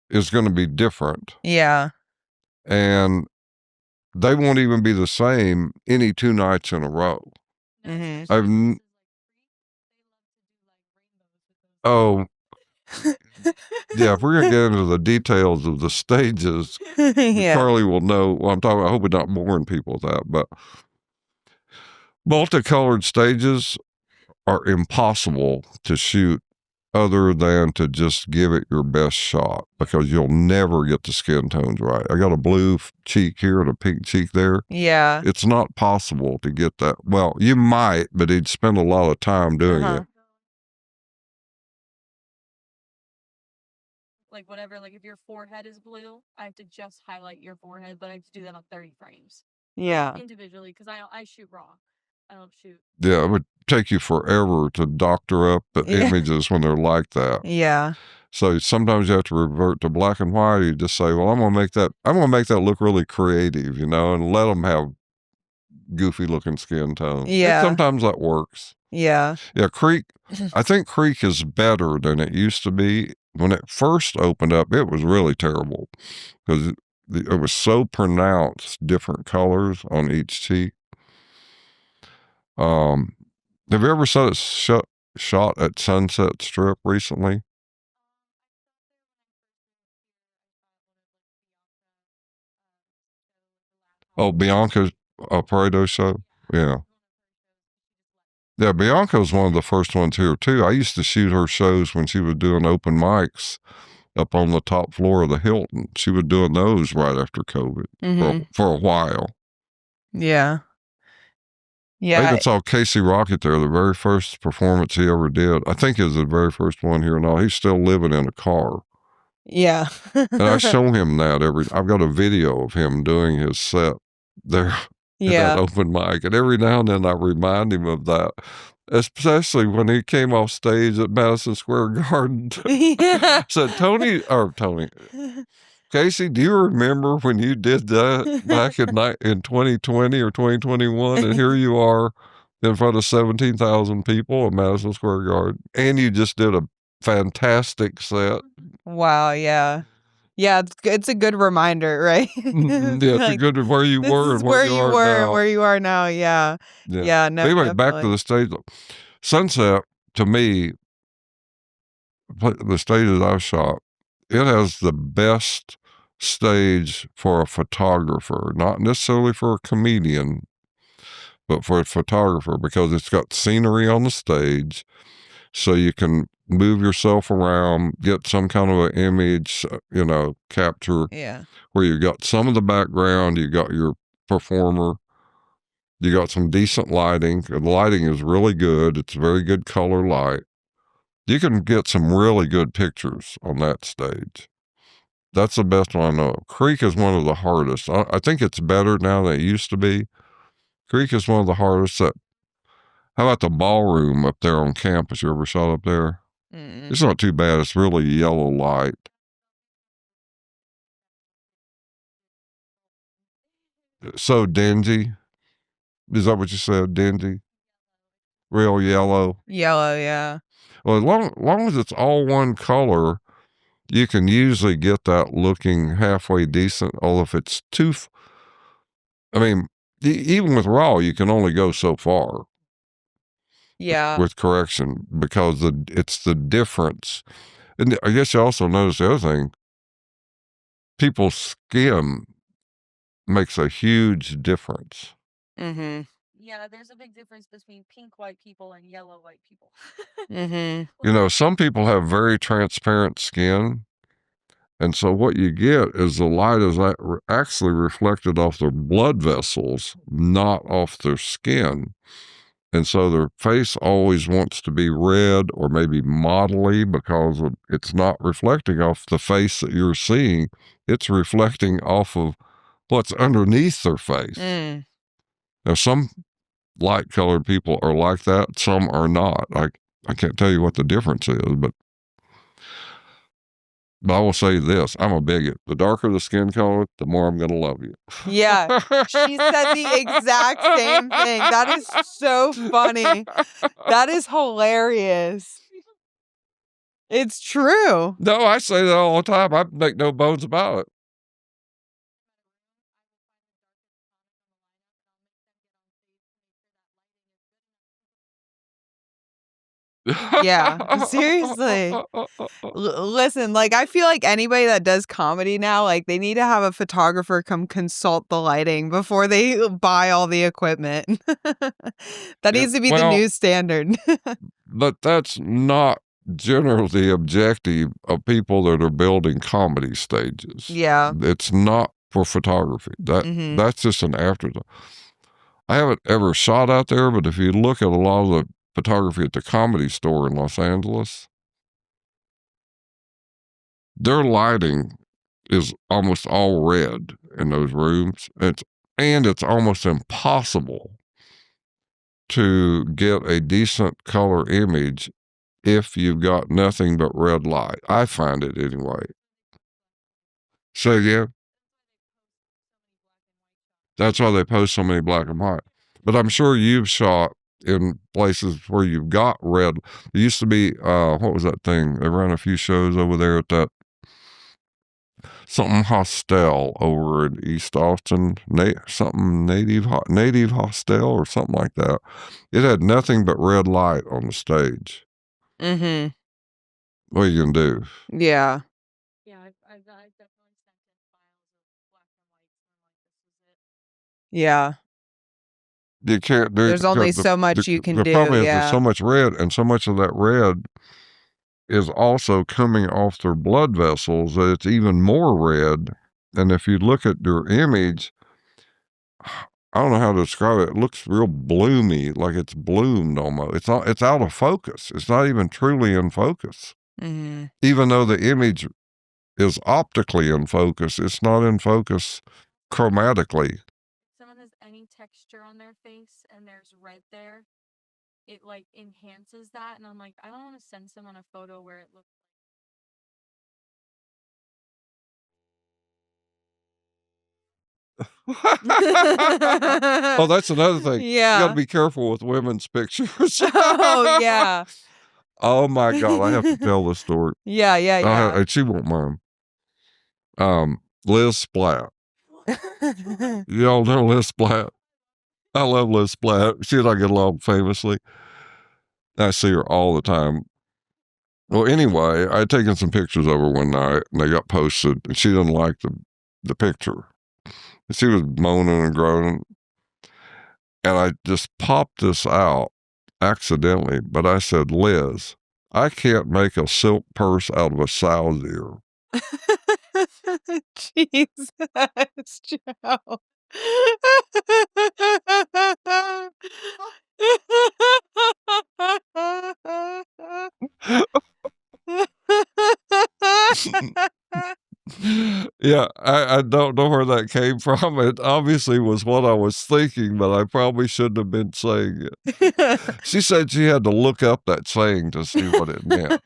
is going to be different. Yeah. And they won't even be the same any 2 nights in a row. Mm-hmm. Yeah, if we're going to get into the details of the stages, Carly will know what I'm talking about. I hope we're not boring people with that, but multicolored stages are impossible to shoot other than to just give it your best shot, because you'll never get the skin tones right. I got a blue cheek here and a pink cheek there. Yeah. It's not possible to get that. Well, you might, but he'd spend a lot of time doing it. Like whatever, like if your forehead is blue, I have to just highlight your forehead, but I have to do that on 30 frames. Yeah. Individually, because I shoot raw. I don't shoot. Yeah, it would take you forever to doctor up the images when they're like that. Yeah. So sometimes you have to revert to black and white. You just say, well, I'm going to make that look really creative, and let them have goofy looking skin tones. Yeah. And sometimes that works. Yeah. Yeah, I think Creek is better than it used to be. When it first opened up, it was really terrible because it was so pronounced, different colors on each cheek. Have you ever seen it shot at Sunset Strip recently? Oh, Bianca's Pareto show? Yeah. Yeah, Bianca was one of the first ones here, too. I used to shoot her shows when she was doing open mics up on the top floor of the Hilton. She was doing those right after COVID for a while. Yeah. I Yeah. even saw Casey Rocket there, the very first performance he ever did. I think it was the very first one here now. He's still living in a car. Yeah. And I show him that I've got a video of him doing his set there at that Yeah. open mic. And every now and then I remind him of that, especially when he came off stage at Madison Square Garden. Yeah. Said, Casey, do you remember when you did that back in 2020 or 2021? And here you are in front of 17,000 people at Madison Square Garden. And you just did a fantastic set. Wow, yeah. Yeah, it's a good reminder, right? Yeah, it's a Like, good where you this were is and where where you you are were and now. where you are now, yeah. Yeah. Yeah, no, Anyway, back to definitely. the stage. Sunset, to me, the stage that I've shot, it has the best stage for a photographer, not necessarily for a comedian, but for a photographer, because it's got scenery on the stage, so you can move yourself around, get some kind of an image, capture Yeah. where you got some of the background, you got your performer, you got some decent lighting. The lighting is really good. It's very good color light. You can get some really good pictures on that stage. That's the best one I know. Creek is one of the hardest. I think it's better now than it used to be. Creek is one of the hardest. How about the ballroom up there on campus? You ever shot up there? Mm-mm. It's not too bad. It's really yellow light. So dingy. Is that what you said? Dingy? Real yellow? Yellow, yeah. Well, as long as it's all one color, you can usually get that looking halfway decent. Although if it's even with raw, you can only go so far Yeah. with correction because it's the difference. And I guess you also notice the other thing, people's skin makes a huge difference. Mm-hmm. Yeah, there's a big difference between pink white people and yellow white people. Mm-hmm. Some people have very transparent skin. And so what you get is the light is actually reflected off their blood vessels, not off their skin. And so their face always wants to be red or maybe mottly because it's not reflecting off the face that you're seeing. It's reflecting off of what's underneath their face. Mm. Now, some light colored people are like that. Some are not. I can't tell you what the difference is, but I will say this. I'm a bigot. The darker the skin color, the more I'm going to love you. Yeah. She said the exact same thing. That is so funny. That is hilarious. It's true. No, I say that all the time. I make no bones about it. Yeah, seriously. Listen, like, I feel like anybody that does comedy now, like, they need to have a photographer come consult the lighting before they buy all the equipment. That needs to be the new standard. But that's not generally the objective of people that are building comedy stages. Yeah. It's not for photography. That's just an afterthought. I haven't ever shot out there, but if you look at a lot of the photography at the Comedy Store in Los Angeles, their lighting is almost all red in those rooms. It's almost impossible to get a decent color image if you've got nothing but red light. I find it anyway. So yeah, that's why they post so many black and white. But I'm sure you've shot in places where you've got red. There used to be, what was that thing? They ran a few shows over there at that something hostel over in East Austin, something native hostel or something like that. It had nothing but red light on the stage. Mm-hmm. What are you gonna do? Yeah. Yeah, I've definitely sent in files of black and whites and this was it. Yeah. You can't do. There's only so much you can do. The problem is there's Yeah. so much red, and so much of that red is also coming off their blood vessels that it's even more red. And if you look at your image, I don't know how to describe it. It looks real bloomy, like it's bloomed almost. It's out of focus. It's not even truly in focus. Mhm. Even though the image is optically in focus, it's not in focus chromatically. If someone has any texture on their face and there's red there, it like enhances that. And I'm like, I don't want to send someone a photo where it looks Oh, that's another thing. You got Yeah. to be careful with women's pictures. Oh, yeah. Oh my God, I have to tell this story. Yeah, yeah, And she won't mind. Liz Splat. yeah. Y'all know Liz Splat? I love Liz Splat. She and I get along famously. I see her all the time. Well, anyway, I had taken some pictures of her one night and they got posted and she didn't like the picture. She was moaning and groaning. And I just popped this out accidentally, but I said, Liz, I can't make a silk purse out of a sow's ear. Jesus, Joe. Yeah, I don't know where that came from. It obviously was what I was thinking, but I probably shouldn't have been saying it. She said she had to look up that saying to see what it meant.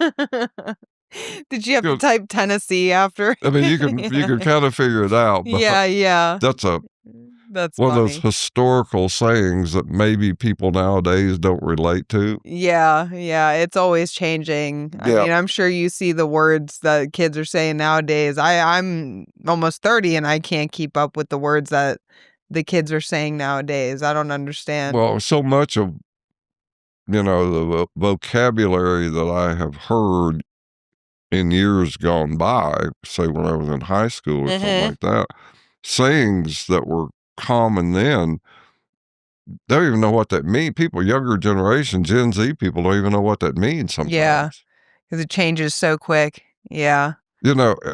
Did you have to type Tennessee after? I mean, you can kind of figure it out, but Yeah. that's one of those funny. historical sayings that maybe people nowadays don't relate to. Yeah, it's always changing. I Yeah. mean, I'm sure you see the words that kids are saying nowadays. I'm almost 30 and I can't keep up with the words that the kids are saying nowadays. I don't understand. Well, so much of, the vocabulary that I have heard in years gone by, say when I was in high school or something like that, sayings that were common then, they don't even know what that means. People, younger generation, Gen Z people don't even know what that means sometimes. Yeah, because it changes so quick. Yeah.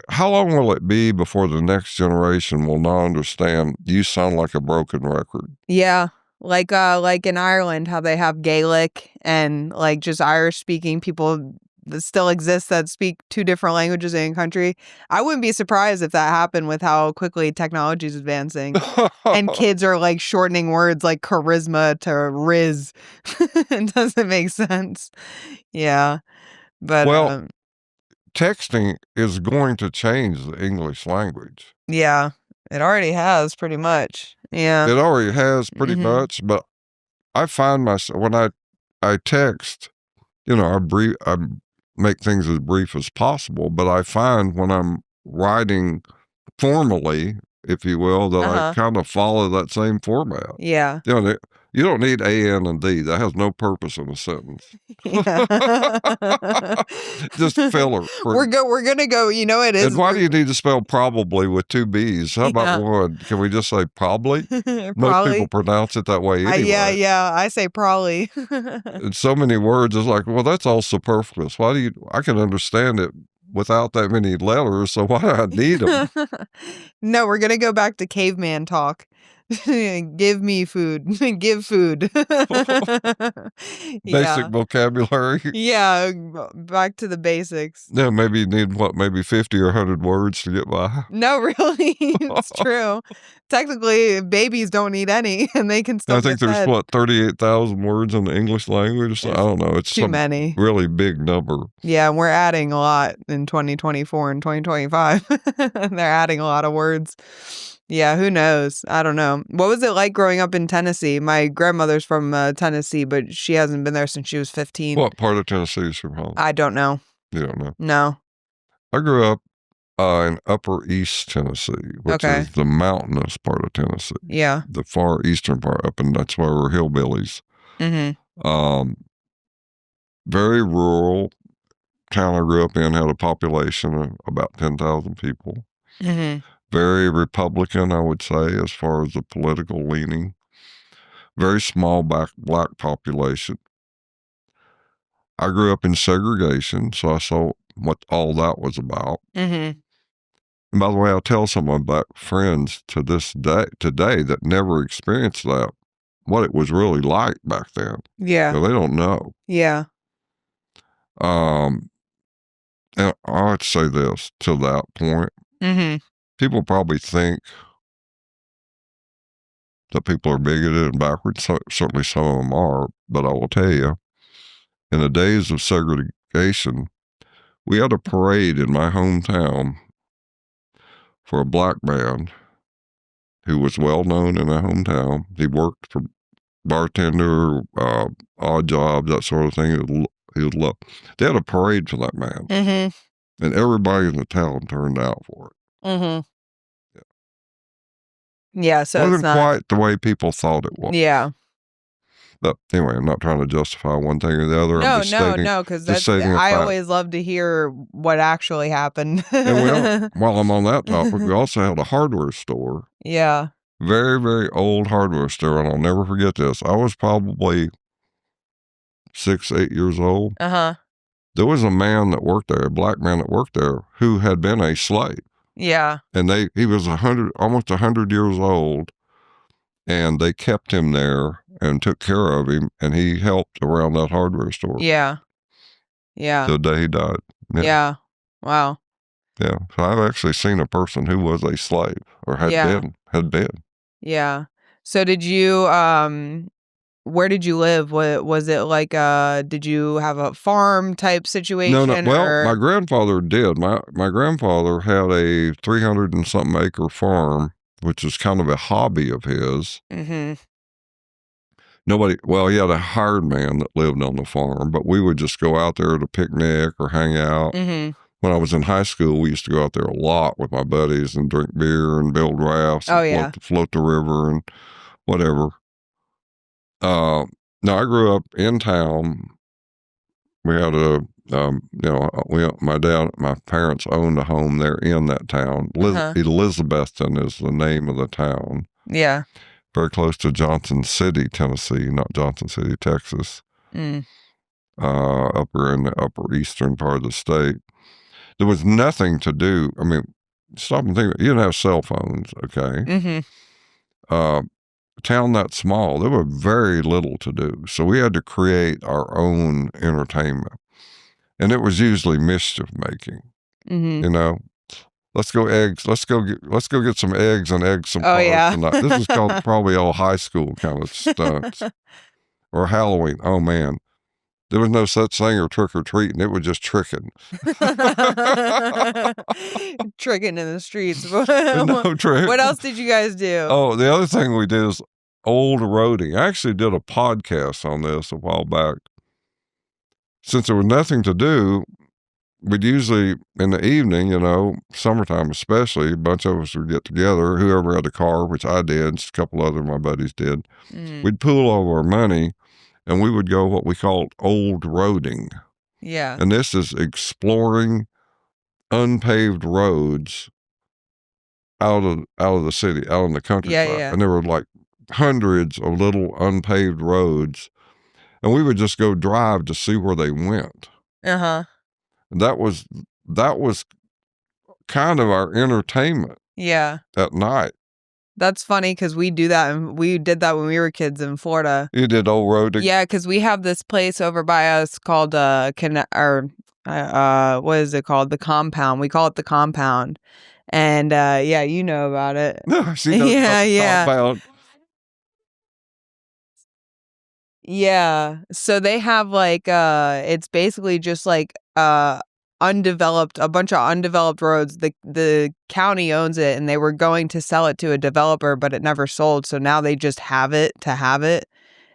How long will it be before the next generation will not understand you sound like a broken record? Yeah. Like in Ireland, how they have Gaelic and like just Irish speaking people that still exist that speak two different languages in a country. I wouldn't be surprised if that happened with how quickly technology is advancing. And kids are like shortening words like charisma to riz. It doesn't make sense. Yeah. But Well, texting is going to change the English language. yeah, it already has pretty much. Yeah. It already has pretty much, but I find myself when I text, I make things as brief as possible, but I find when I'm writing formally, if you will, that I kind of follow that same format. Yeah. You don't need A, N, and D. That has no purpose in a sentence. Yeah. Just filler. We're gonna go. You know it is. And why do you need to spell probably with two B's? How about one? Can we just say probably? Most people pronounce it that way anyway. Yeah. I say probably. And so many words is like, well, that's all superfluous. I can understand it without that many letters, so why do I need them? No, we're gonna go back to caveman talk. Give me food. Give food. Basic vocabulary. Yeah, back to the basics. Yeah, maybe you need maybe 50 or 100 words to get by. No, really, it's true. Technically, babies don't need any, and they can still. I think there's 38,000 words in the English language. So I don't know. It's too many. Really big number. Yeah, we're adding a lot in 2024 and 2025. They're adding a lot of words. Yeah, who knows? I don't know. What was it like growing up in Tennessee? My grandmother's from Tennessee, but she hasn't been there since she was 15. What part of Tennessee is from home? I don't know. You don't know? No. I grew up in Upper East Tennessee, which is the mountainous part of Tennessee. Yeah. The far eastern part, that's where we're hillbillies. Very rural town I grew up in had a population of about 10,000 people. Very Republican, I would say, as far as the political leaning. Very small black population. I grew up in segregation, so I saw what all that was about. And by the way, I tell some of my black friends today that never experienced that, what it was really like back then. Yeah. So they don't know. Yeah. And I would say this to that point. Mm-hmm. People probably think that people are bigoted and backwards. So, certainly some of them are. But I will tell you, in the days of segregation, we had a parade in my hometown for a black man who was well known in my hometown. He worked for bartender, odd jobs, that sort of thing. He was loved. They had a parade for that man, and everybody in the town turned out for it. Yeah, so Wasn't it's not quite the way people thought it was. Yeah. But anyway, I'm not trying to justify one thing or the other. No, I'm just stating, no, because just stating a I fact. always love to hear what actually happened. And while I'm on that topic, we also had a hardware store. Yeah. Very, very old hardware store, and I'll never forget this. I was probably 6, 8 years old. There was a man that worked there, a black man that worked there, who had been a slave. Yeah. And he was almost 100 years old, and they kept him there and took care of him, and he helped around that hardware store. Yeah. Yeah. Till the day he died. Yeah. Wow. Yeah. So I've actually seen a person who was a slave or had been. Yeah. So did you where did you live? Was it like did you have a farm type situation? No. Well, my grandfather did. My grandfather had a 300 and something acre farm, which is kind of a hobby of his. He had a hired man that lived on the farm, but we would just go out there to picnic or hang out. When I was in high school, we used to go out there a lot with my buddies and drink beer and build rafts and float the river and whatever. Now, I grew up in town. We had my parents owned a home there in that town. Elizabethton is the name of the town. Yeah. Very close to Johnson City, Tennessee, not Johnson City, Texas. Upper in the upper eastern part of the state. There was nothing to do. I mean, stop and think. You didn't have cell phones, okay? Town that small, there was very little to do. So we had to create our own entertainment. And it was usually mischief making. You know, let's go get some eggs and egg some cars tonight. This is called probably all high school kind of stunts. Or Halloween. Oh man. There was no such thing or trick or treating. It was just tricking. Tricking in the streets. No trick. What else did you guys do? Oh, the other thing we did is old roading. I actually did a podcast on this a while back. Since there was nothing to do, we'd usually, in the evening, summertime especially, a bunch of us would get together, whoever had a car, which I did, just a couple other of my buddies did. We'd pool all our money, and we would go what we called old roading. Yeah. And this is exploring unpaved roads out of the city, out in the countryside. Yeah. And there were like hundreds of little unpaved roads. And we would just go drive to see where they went. And that was kind of our entertainment. Yeah. At night. That's funny because we do that, and we did that when we were kids in Florida. You did old roading? Yeah, because we have this place over by us called what is it called? The Compound. We call it the Compound, and you know about it. No, she knows about the Compound. Yeah, so they have like it's basically just like a bunch of undeveloped roads. The county owns it, and they were going to sell it to a developer, but it never sold. So now they just have it to have it.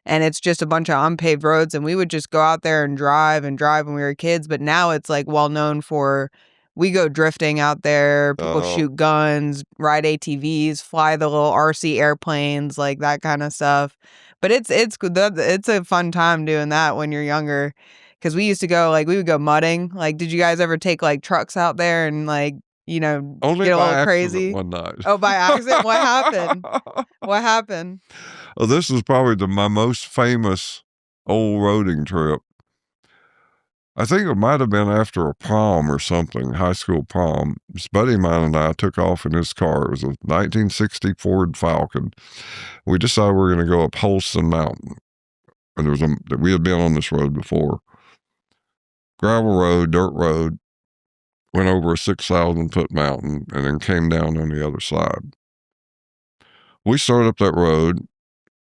And it's just a bunch of unpaved roads. And we would just go out there and drive when we were kids. But now it's like well known for, we go drifting out there. People shoot guns, ride ATVs, fly the little RC airplanes, like that kind of stuff. But it's a fun time doing that when you're younger. Because we used to go, we would go mudding. Like, did you guys ever take, trucks out there and, Only get a little crazy? One night. Oh, by accident? What happened? What happened? Oh, this is probably my most famous old roading trip. I think it might have been after a prom or something, high school prom. This buddy of mine and I took off in his car. It was a 1960 Ford Falcon. We decided we were going to go up Holston Mountain. And we had been on this road before. Gravel road, dirt road, went over a 6,000-foot mountain and then came down on the other side. We started up that road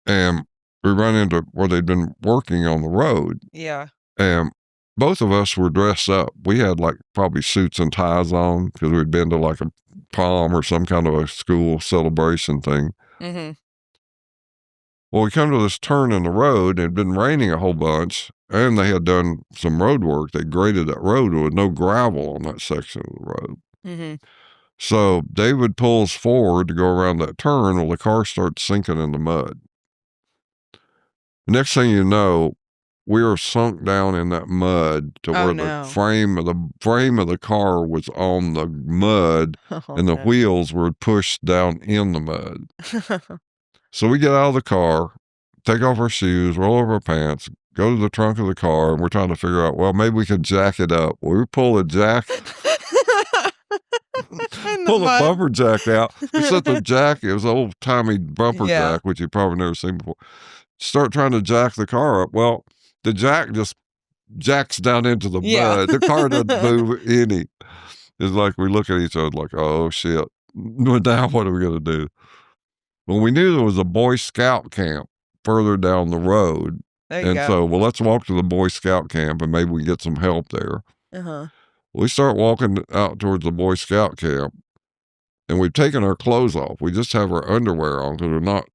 and we ran into where they'd been working on the road. Yeah. And both of us were dressed up. We had like probably suits and ties on because we'd been to like a prom or some kind of a school celebration thing. Mm-hmm. Well, we come to this turn in the road. It had been raining a whole bunch, and they had done some road work. They graded that road with no gravel on that section of the road. Mm-hmm. So David pulls forward to go around that turn. Well, the car starts sinking in the mud. Next thing you know, we were sunk down in that mud to where the frame of the car was on the mud, and the wheels were pushed down in the mud. So we get out of the car, take off our shoes, roll over our pants, go to the trunk of the car, and we're trying to figure out, well, maybe we can jack it up. Well, we pull the jack, pull the bumper jack out. We set the jack, it was an old-timey bumper jack, which you've probably never seen before. Start trying to jack the car up. Well, the jack just jacks down into the mud. The car doesn't move any. It's like we look at each other like, oh, shit. Now what are we going to do? Well, we knew there was a Boy Scout camp further down the road. So, well, let's walk to the Boy Scout camp and maybe we get some help there. Uh-huh. We start walking out towards the Boy Scout camp, and we've taken our clothes off. We just have our underwear on because we're not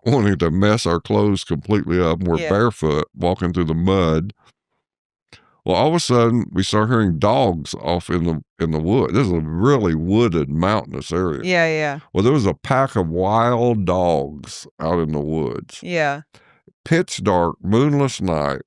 wanting to mess our clothes completely up. We're barefoot walking through the mud. Well, all of a sudden, we start hearing dogs off in the wood. This is a really wooded, mountainous area. Yeah. Well, there was a pack of wild dogs out in the woods. Yeah. Pitch dark, moonless night.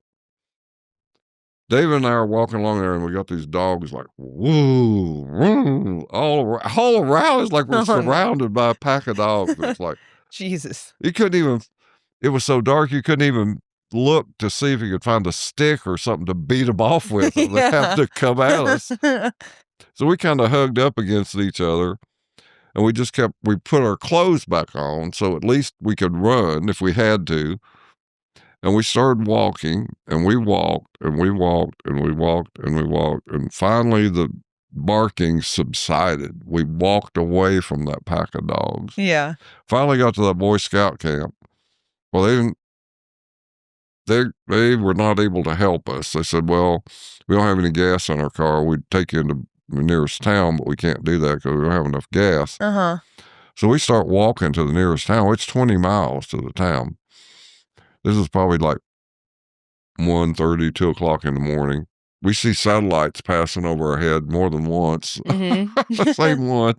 David and I are walking along there, and we got these dogs like, woo, woo, all around. It's like we're surrounded by a pack of dogs. It's like, Jesus. It was so dark, you couldn't even look to see if you could find a stick or something to beat them off with. They have to come at us. So we kind of hugged up against each other, and we put our clothes back on so at least we could run if we had to. And we started walking, and we walked, and we walked, and we walked, and we walked, and finally the barking subsided. We walked away from that pack of dogs. Yeah. Finally got to that Boy Scout camp. Well, they were not able to help us. They said, well, we don't have any gas in our car. We'd take you into the nearest town, but we can't do that because we don't have enough gas. Uh-huh. So we start walking to the nearest town. It's 20 miles to the town. This is probably like 1:30, 2 o'clock in the morning. We see satellites passing over our head more than once. Mm-hmm. Same one.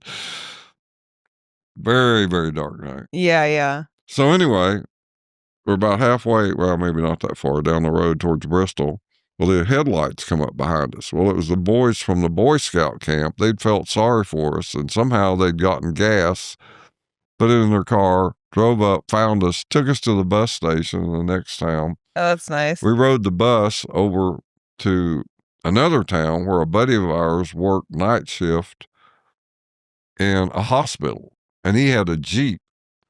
Very, very dark night. Yeah. So anyway, we're about halfway, well, maybe not that far, down the road towards Bristol. Well, the headlights come up behind us. Well, it was the boys from the Boy Scout camp. They'd felt sorry for us, and somehow they'd gotten gas, put it in their car, drove up, found us, took us to the bus station in the next town. Oh, that's nice. We rode the bus over to another town where a buddy of ours worked night shift in a hospital, and he had a Jeep.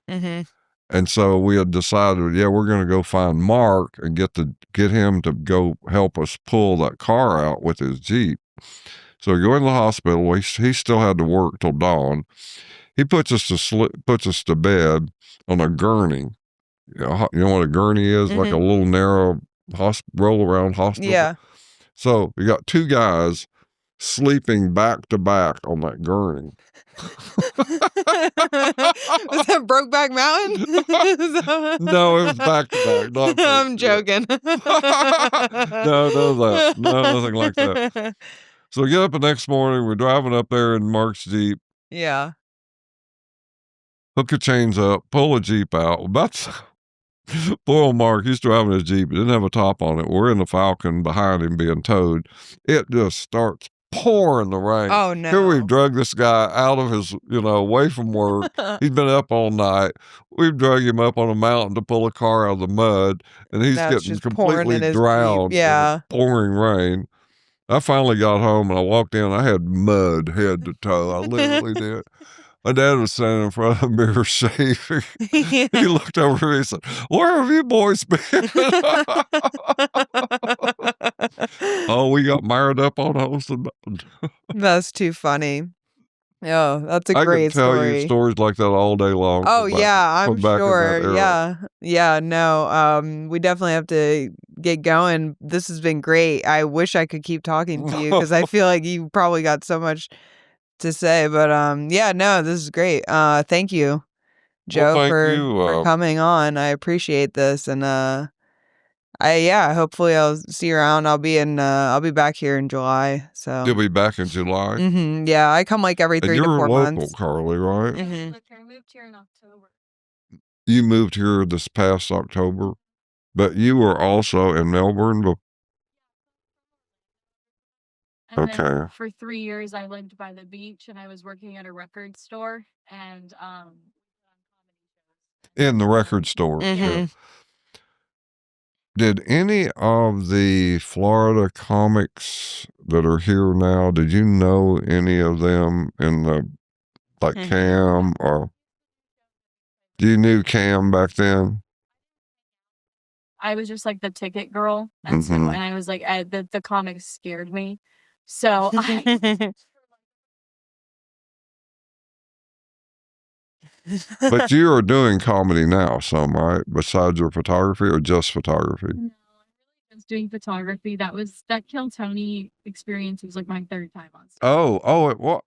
Mm-hmm. And so we had decided, we're going to go find Mark and get him to go help us pull that car out with his Jeep. So we go in the hospital. He still had to work till dawn. He puts us to bed on a gurney. You know what a gurney is? Mm-hmm. Like a little narrow roll around hospital. Yeah. So we got two guys sleeping back to back on that gurney. Was that Brokeback Mountain? No, it was back to back. I'm joking. No, nothing like that. So we get up the next morning. We're driving up there in Mark's Jeep. Yeah. Hook the chains up, pull the Jeep out. Poor old Mark, he's driving his Jeep. It didn't have a top on it. We're in the Falcon behind him being towed. It just starts pouring the rain. Oh, Here we've no. drug this guy out of his, away from work. He's been up all night. We've drug him up on a mountain to pull a car out of the mud, and he's Now it's getting just pouring completely in his Jeep. drowned in Yeah. the pouring rain. I finally got home and I walked in. I had mud head to toe. I literally did. My dad was standing in front of a mirror shaving. He looked over at me and said, "Where have you boys been?" Oh, we got married up on Holston Mountain. That's too funny. Oh, that's a I great could tell you story. stories like that all day long. Oh, yeah, I'm from back in that sure. era. Yeah. Yeah, no, we definitely have to get going. This has been great. I wish I could keep talking to you because I feel like you probably got so much to say. But yeah, no, this is great. Thank you, Joe, thank for you. coming on. I appreciate this, and hopefully I'll see you around. I'll be back here in July. So You'll be back in July. yeah, I come like every 3 and to you're 4 local, months. Carly, right? Mhm. Look, I moved here in October. You moved here this past October, but you were also in Melbourne. And Okay. then for 3 years, I lived by the beach, and I was working at a record store, and In the record store. Mhm. Yeah. Did any of the Florida comics that are here now, did you know any of them in the, like Mhm. Cam, or you knew Cam back then? I was just like the ticket girl, and so Mhm. and I was like, the comics scared me, so I But you are doing comedy now, some, right? Besides your photography, or just photography? No, I'm really just doing photography. That Kill Tony experience was like my 3rd time on stage. Oh, what?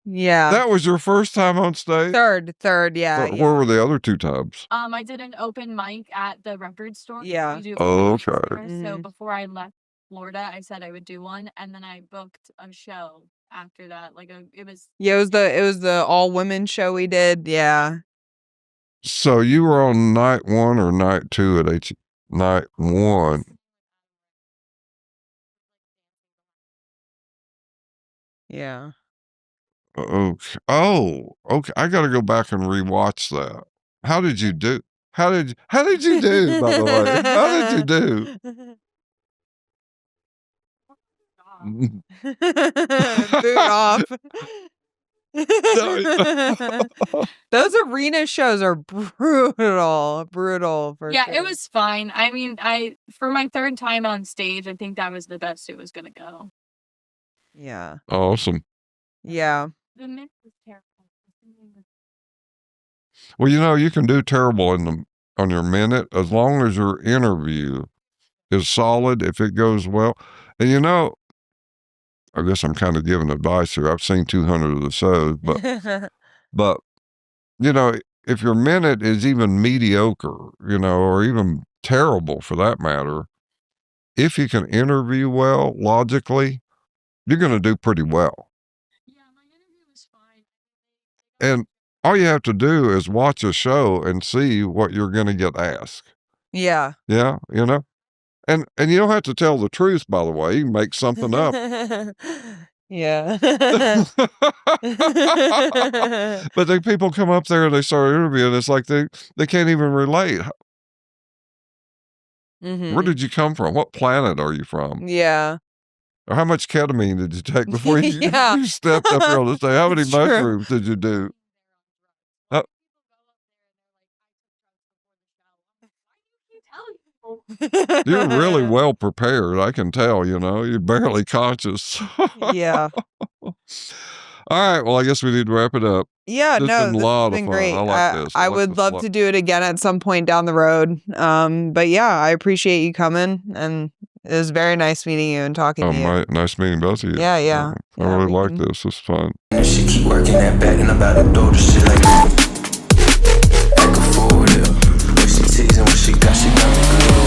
Yeah. That was your first time on stage? Third, yeah. Where were the other 2 times? I did an open mic at the record store. Yeah. We do Oh, open mics okay. there. So Mhm. before I left Florida, I said I would do one, and then I booked a show after that. Like it was Yeah, it was the all women show we did. Yeah. So you were on night 1 or night 2 at night 1? Yeah. Okay. Oh, okay. I got to go back and rewatch that. How did you do? How did you do, by the way? How did you do? Boot off. Those arena shows are brutal for yeah, sure. it was fine. I mean, for my 3rd time on stage, I think that was the best it was gonna go. Yeah. Awesome. Yeah. The mix was terrible. Well, you can do terrible on your minute as long as your interview is solid. If it goes well, and I guess I'm kind of giving advice here. I've seen 200 of the shows, but if your minute is even mediocre, or even terrible for that matter, if you can interview well logically, you're going to do pretty well. Yeah, my interview was fine. And all you have to do is watch a show and see what you're going to get asked. Yeah. Yeah, And you don't have to tell the truth, by the way. You can make something up. Yeah. But then people come up there and they start interviewing. It's like they can't even relate. Mhm. Where did you come from? What planet are you from? Yeah. Or how much ketamine did you take before you, Yeah. you stepped up there on the stage? How many It's true. mushrooms did you do? You're really well prepared. I can tell, you're barely conscious. Yeah. All right. Well, I guess we need to wrap it up. Yeah, It's no, been a this lot has of been fun. great. I like this. I like would this love lot. to do it again at some point down the road. But yeah, I appreciate you coming, and it was very nice meeting you and talking to you. Nice meeting both of you. Yeah. I Yeah, really we like can- this. It's fun. And she keep working that back and I'm about to do the shit like back and forward. When she teasing what she got me good.